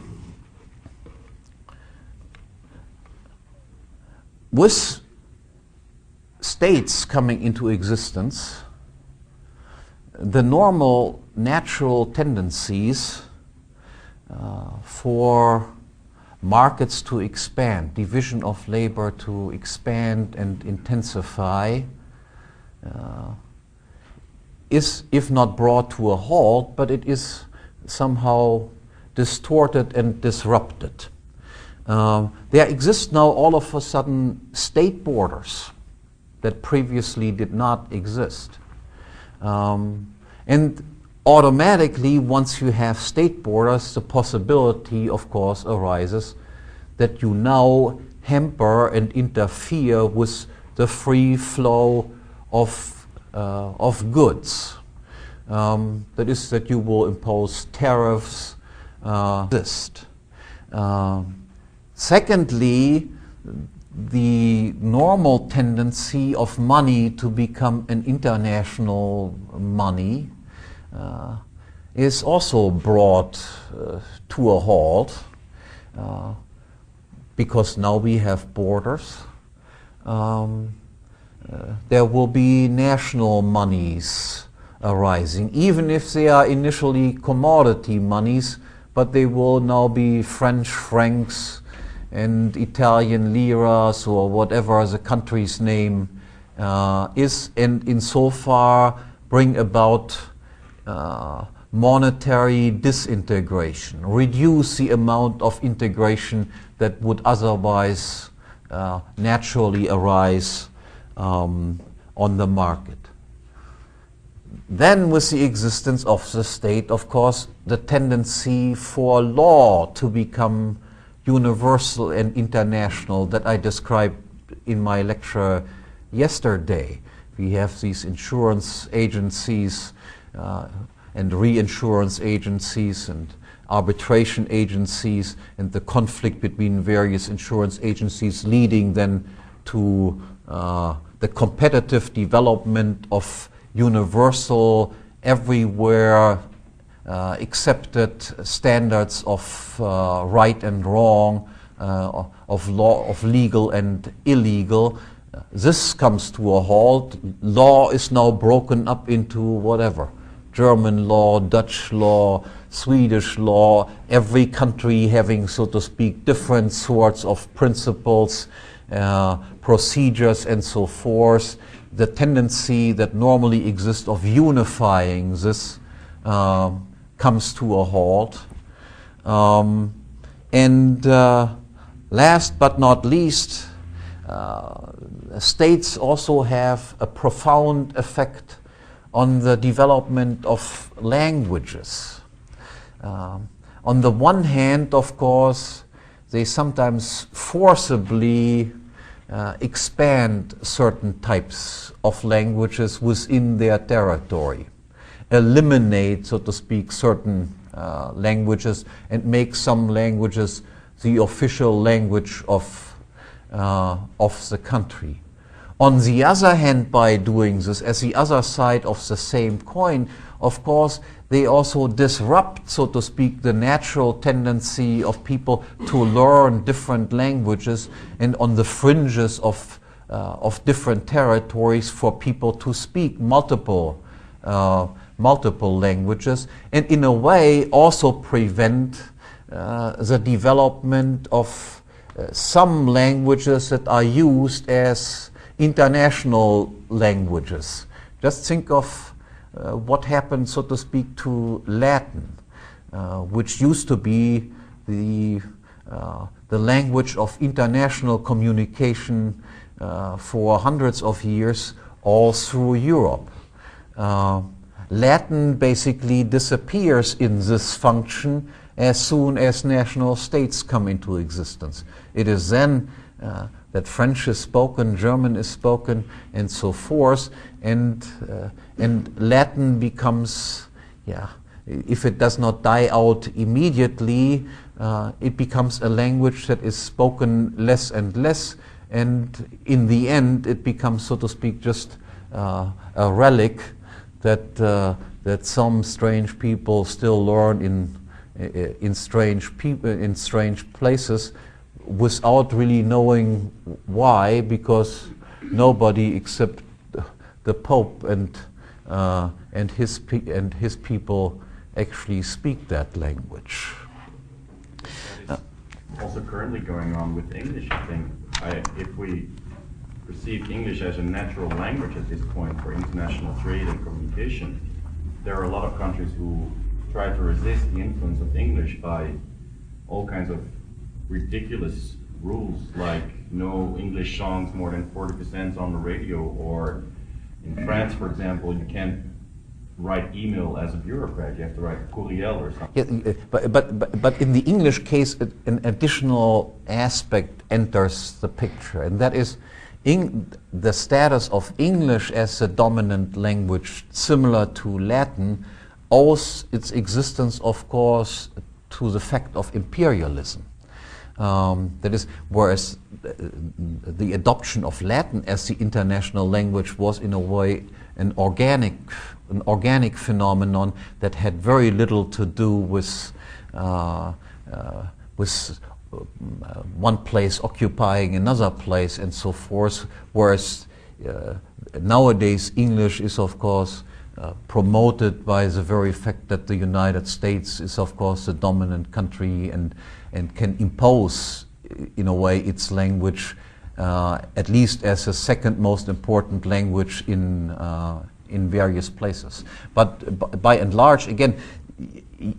With states coming into existence, the normal natural tendencies for markets to expand, division of labor to expand and intensify, is, if not brought to a halt, but it is somehow distorted and disrupted. There exist now all of a sudden state borders that previously did not exist. And automatically, once you have state borders, the possibility, of course, arises that you now hamper and interfere with the free flow of goods. That is, that you will impose tariffs. Secondly, the normal tendency of money to become an international money is also brought to a halt because now we have borders. There will be national monies arising, even if they are initially commodity monies, but they will now be French francs and Italian liras or whatever the country's name is, and insofar bring about monetary disintegration, reduce the amount of integration that would otherwise naturally arise on the market. Then, with the existence of the state, of course, the tendency for law to become universal and international that I described in my lecture yesterday. We have these insurance agencies and reinsurance agencies and arbitration agencies, and the conflict between various insurance agencies leading then to the competitive development of universal, everywhere accepted standards of right and wrong, of law, of legal and illegal. This comes to a halt. Law is now broken up into whatever. German law, Dutch law, Swedish law, every country having, so to speak, different sorts of principles, procedures and so forth. The tendency that normally exists of unifying this comes to a halt. And last but not least, states also have a profound effect on the development of languages. On the one hand, of course, they sometimes forcibly expand certain types of languages within their territory, eliminate, so to speak, certain languages and make some languages the official language of the country. On the other hand, by doing this, as the other side of the same coin, of course, they also disrupt, so to speak, the natural tendency of people to learn different languages, and on the fringes of different territories for people to speak multiple languages, and in a way also prevent the development of some languages that are used as international languages. Just think of what happened, so to speak, to Latin, which used to be the language of international communication for hundreds of years all through Europe. Latin basically disappears in this function as soon as national states come into existence. It is then that French is spoken, German is spoken, and so forth, and Latin becomes, if it does not die out immediately, it becomes a language that is spoken less and less, and in the end it becomes, so to speak, just a relic that some strange people still learn in strange places, without really knowing why, because nobody except the Pope and his people actually speak that language. That is also currently going on with English, I think. If we perceive English as a natural language at this point for international trade and communication, there are a lot of countries who try to resist the influence of English by all kinds of ridiculous rules, like no English songs more than 40% on the radio, or in France, for example, you can't write email as a bureaucrat, you have to write courriel or something. Yeah, but in the English case, an additional aspect enters the picture, and that is the status of English as a dominant language, similar to Latin, owes its existence, of course, to the fact of imperialism. That is, whereas the adoption of Latin as the international language was in a way an organic phenomenon that had very little to do with one place occupying another place and so forth, whereas nowadays English is, of course, promoted by the very fact that the United States is, of course, the dominant country and can impose, in a way, its language, at least as a second most important language in various places. But by and large, again,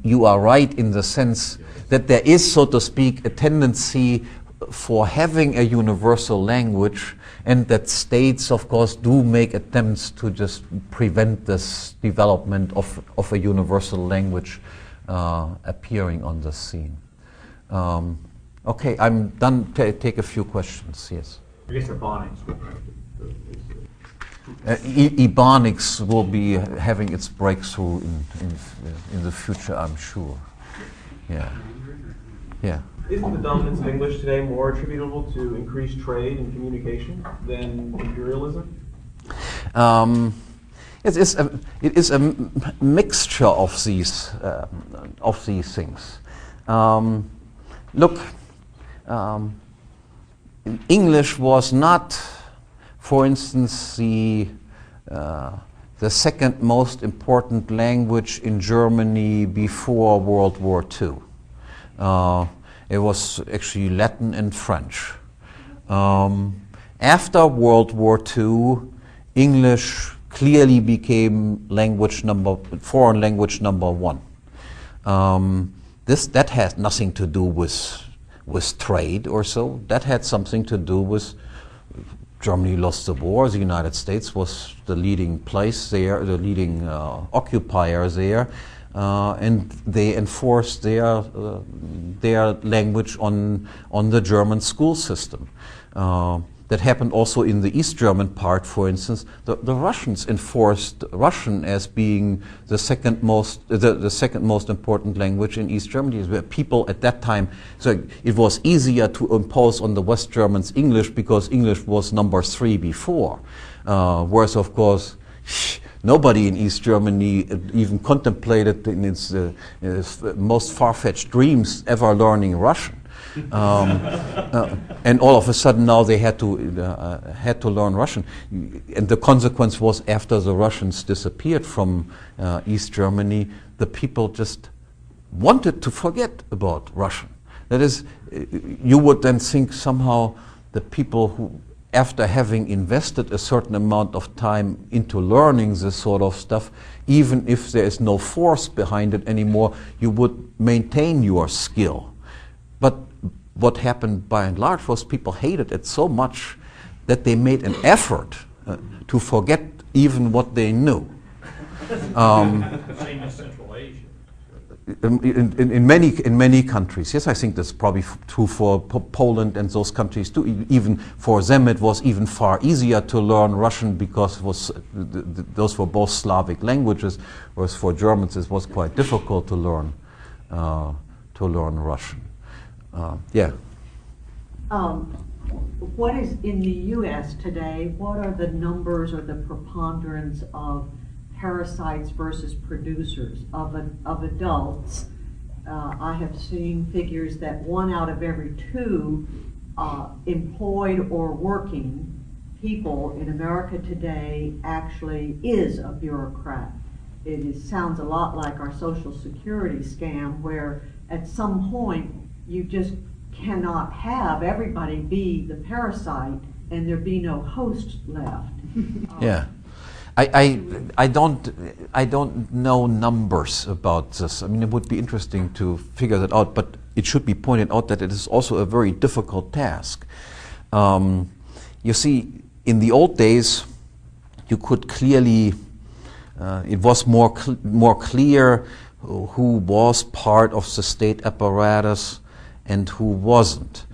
you are right in the sense that there is, so to speak, a tendency for having a universal language, and that states, of course, do make attempts to just prevent this development of a universal language appearing on the scene. Okay, I'm done. Take a few questions. Yes. I guess Ebonics will Ebonics will be having its breakthrough in the future, I'm sure. Yeah. Yeah. Isn't the dominance of English today more attributable to increased trade and communication than imperialism? It is a mixture of these things. Look, English was not, for instance, the second most important language in Germany before World War II. It was actually Latin and French. After World War II, English clearly became foreign language number one. That has nothing to do with trade or so. That had something to do with Germany lost the war. The United States was the leading place there, the leading occupier there, and they enforced their language on the German school system. that happened also in the East German part, for instance. The Russians enforced Russian as being the second most important language in East Germany. Where people at that time, so it was easier to impose on the West Germans English because English was number 3 before. Whereas, of course, nobody in East Germany even contemplated in its most far-fetched dreams ever learning Russian. And all of a sudden now they had to learn Russian, and the consequence was after the Russians disappeared from East Germany, the people just wanted to forget about Russian. That is, you would then think somehow the people who, after having invested a certain amount of time into learning this sort of stuff, even if there is no force behind it anymore, you would maintain your skill. But what happened by and large was people hated it so much that they made an effort to forget even what they knew. Same as Central Asia. In many countries, yes, I think that's probably true for Poland and those countries too. Even for them, it was even far easier to learn Russian because it was those were both Slavic languages, whereas for Germans it was quite difficult to learn Russian. Yeah. What is in the U.S. today? What are the numbers or the preponderance of parasites versus producers of adults? I have seen figures that 1 out of every 2 employed or working people in America today actually is a bureaucrat. Sounds a lot like our Social Security scam, where at some point you just cannot have everybody be the parasite and there be no host left. Yeah. I don't know numbers about this. I mean, it would be interesting to figure that out, but it should be pointed out that it is also a very difficult task. You see, in the old days, you could clearly, it was more clear who was part of the state apparatus and who wasn't.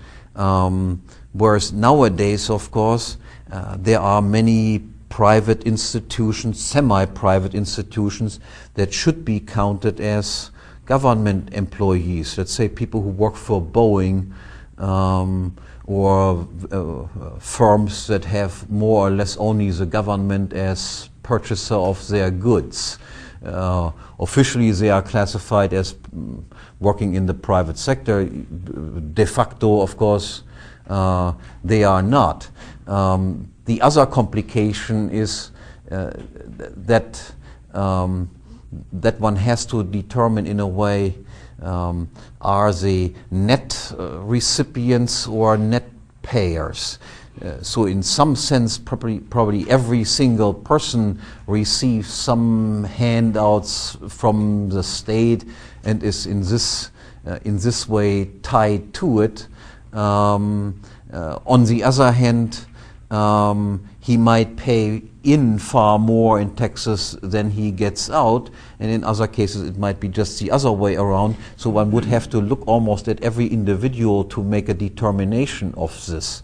Whereas nowadays, of course, there are many private institutions, semi-private institutions that should be counted as government employees. Let's say people who work for Boeing or firms that have more or less only the government as purchaser of their goods. Officially they are classified as working in the private sector. De facto, of course, they are not. The other complication is that one has to determine in a way, are they net recipients or net payers? So in some sense, probably every single person receives some handouts from the state and is in this way tied to it. On the other hand, he might pay in far more in taxes than he gets out, and in other cases it might be just the other way around. So one would have to look almost at every individual to make a determination of this.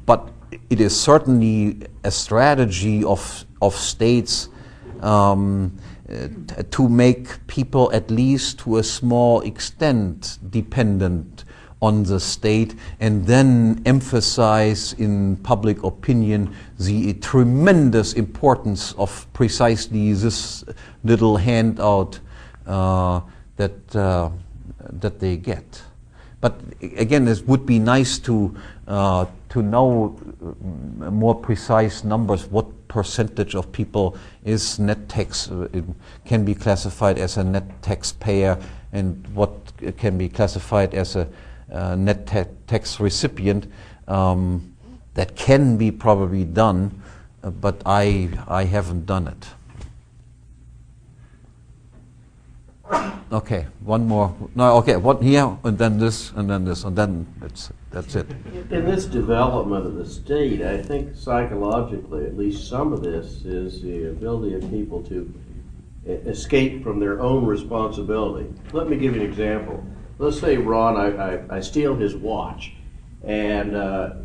But it is certainly a strategy of states to make people, at least to a small extent, dependent on the state, and then emphasize in public opinion the tremendous importance of precisely this little handout that they get. But again, it would be nice to know more precise numbers. What percentage of people is net tax can be classified as a net taxpayer, and what can be classified as a net tax recipient. That can be probably done, but I haven't done it. Okay, one more. No, okay, one here, and then this, and then this, and then that's it. In this development of the state, I think psychologically, at least some of this is the ability of people to escape from their own responsibility. Let me give you an example. Let's say Ron, I steal his watch, And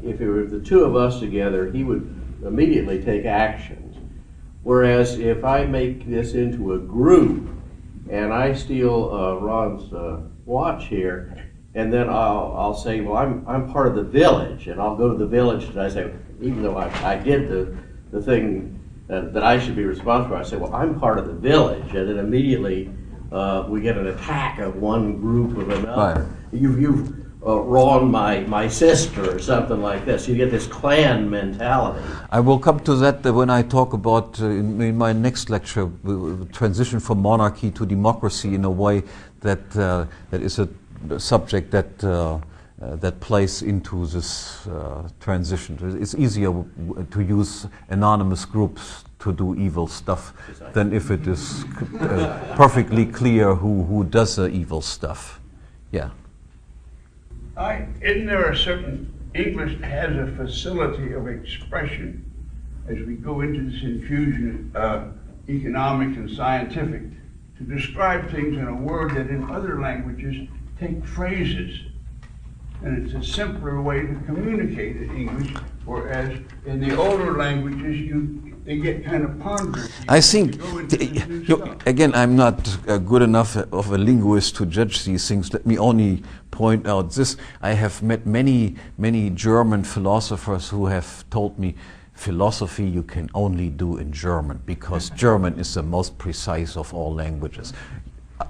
if it were the two of us together, he would immediately take actions. Whereas if I make this into a group and I steal Ron's watch here, and then I'll say, well, I'm part of the village, and I'll go to the village and I say, even though I did the thing that I should be responsible for, I say, well, I'm part of the village, and then immediately we get an attack of one group of another. Right. You've wronged my sister or something like this. You get this clan mentality. I will come to that when I talk about, in my next lecture, transition from monarchy to democracy in a way that that is a subject that plays into this transition. It's easier to use anonymous groups to do evil stuff than if it is perfectly clear who does the evil stuff. Yeah. Isn't there a certain, English has a facility of expression as we go into this infusion of economic and scientific to describe things in a word that in other languages take phrases. And it's a simpler way to communicate in English, whereas in the older languages they get kind of ponderous. I think, again, I'm not good enough of a linguist to judge these things. Let me only point out this. I have met many German philosophers who have told me, philosophy you can only do in German, because German is the most precise of all languages.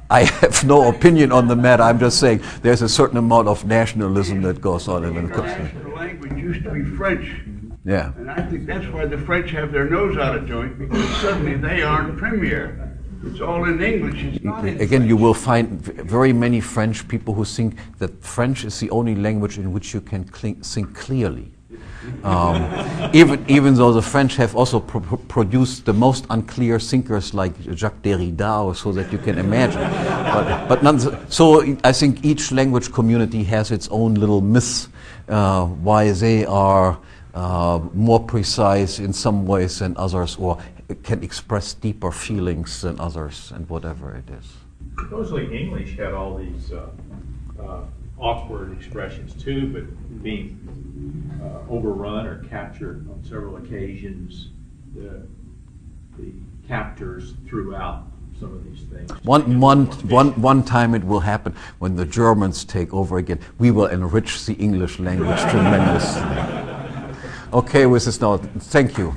I have no opinion on the matter. I'm just saying there's a certain amount of nationalism that goes on in the international language used to be French. Yeah. And I think that's why the French have their nose out of joint, because suddenly they aren't premier. It's all in English. It's not in Again, French. you will find very many French people who think that French is the only language in which you can think clearly. Even though the French have also produced the most unclear thinkers like Jacques Derrida, or so that you can imagine. but none, so I think each language community has its own little myths why they are more precise in some ways than others, or can express deeper feelings than others, and whatever it is. Supposedly English had all these awkward expressions too, but being overrun or captured on several occasions, the captors threw out some of these things. One time it will happen when the Germans take over again. We will enrich the English language tremendously. Okay, with this now, thank you.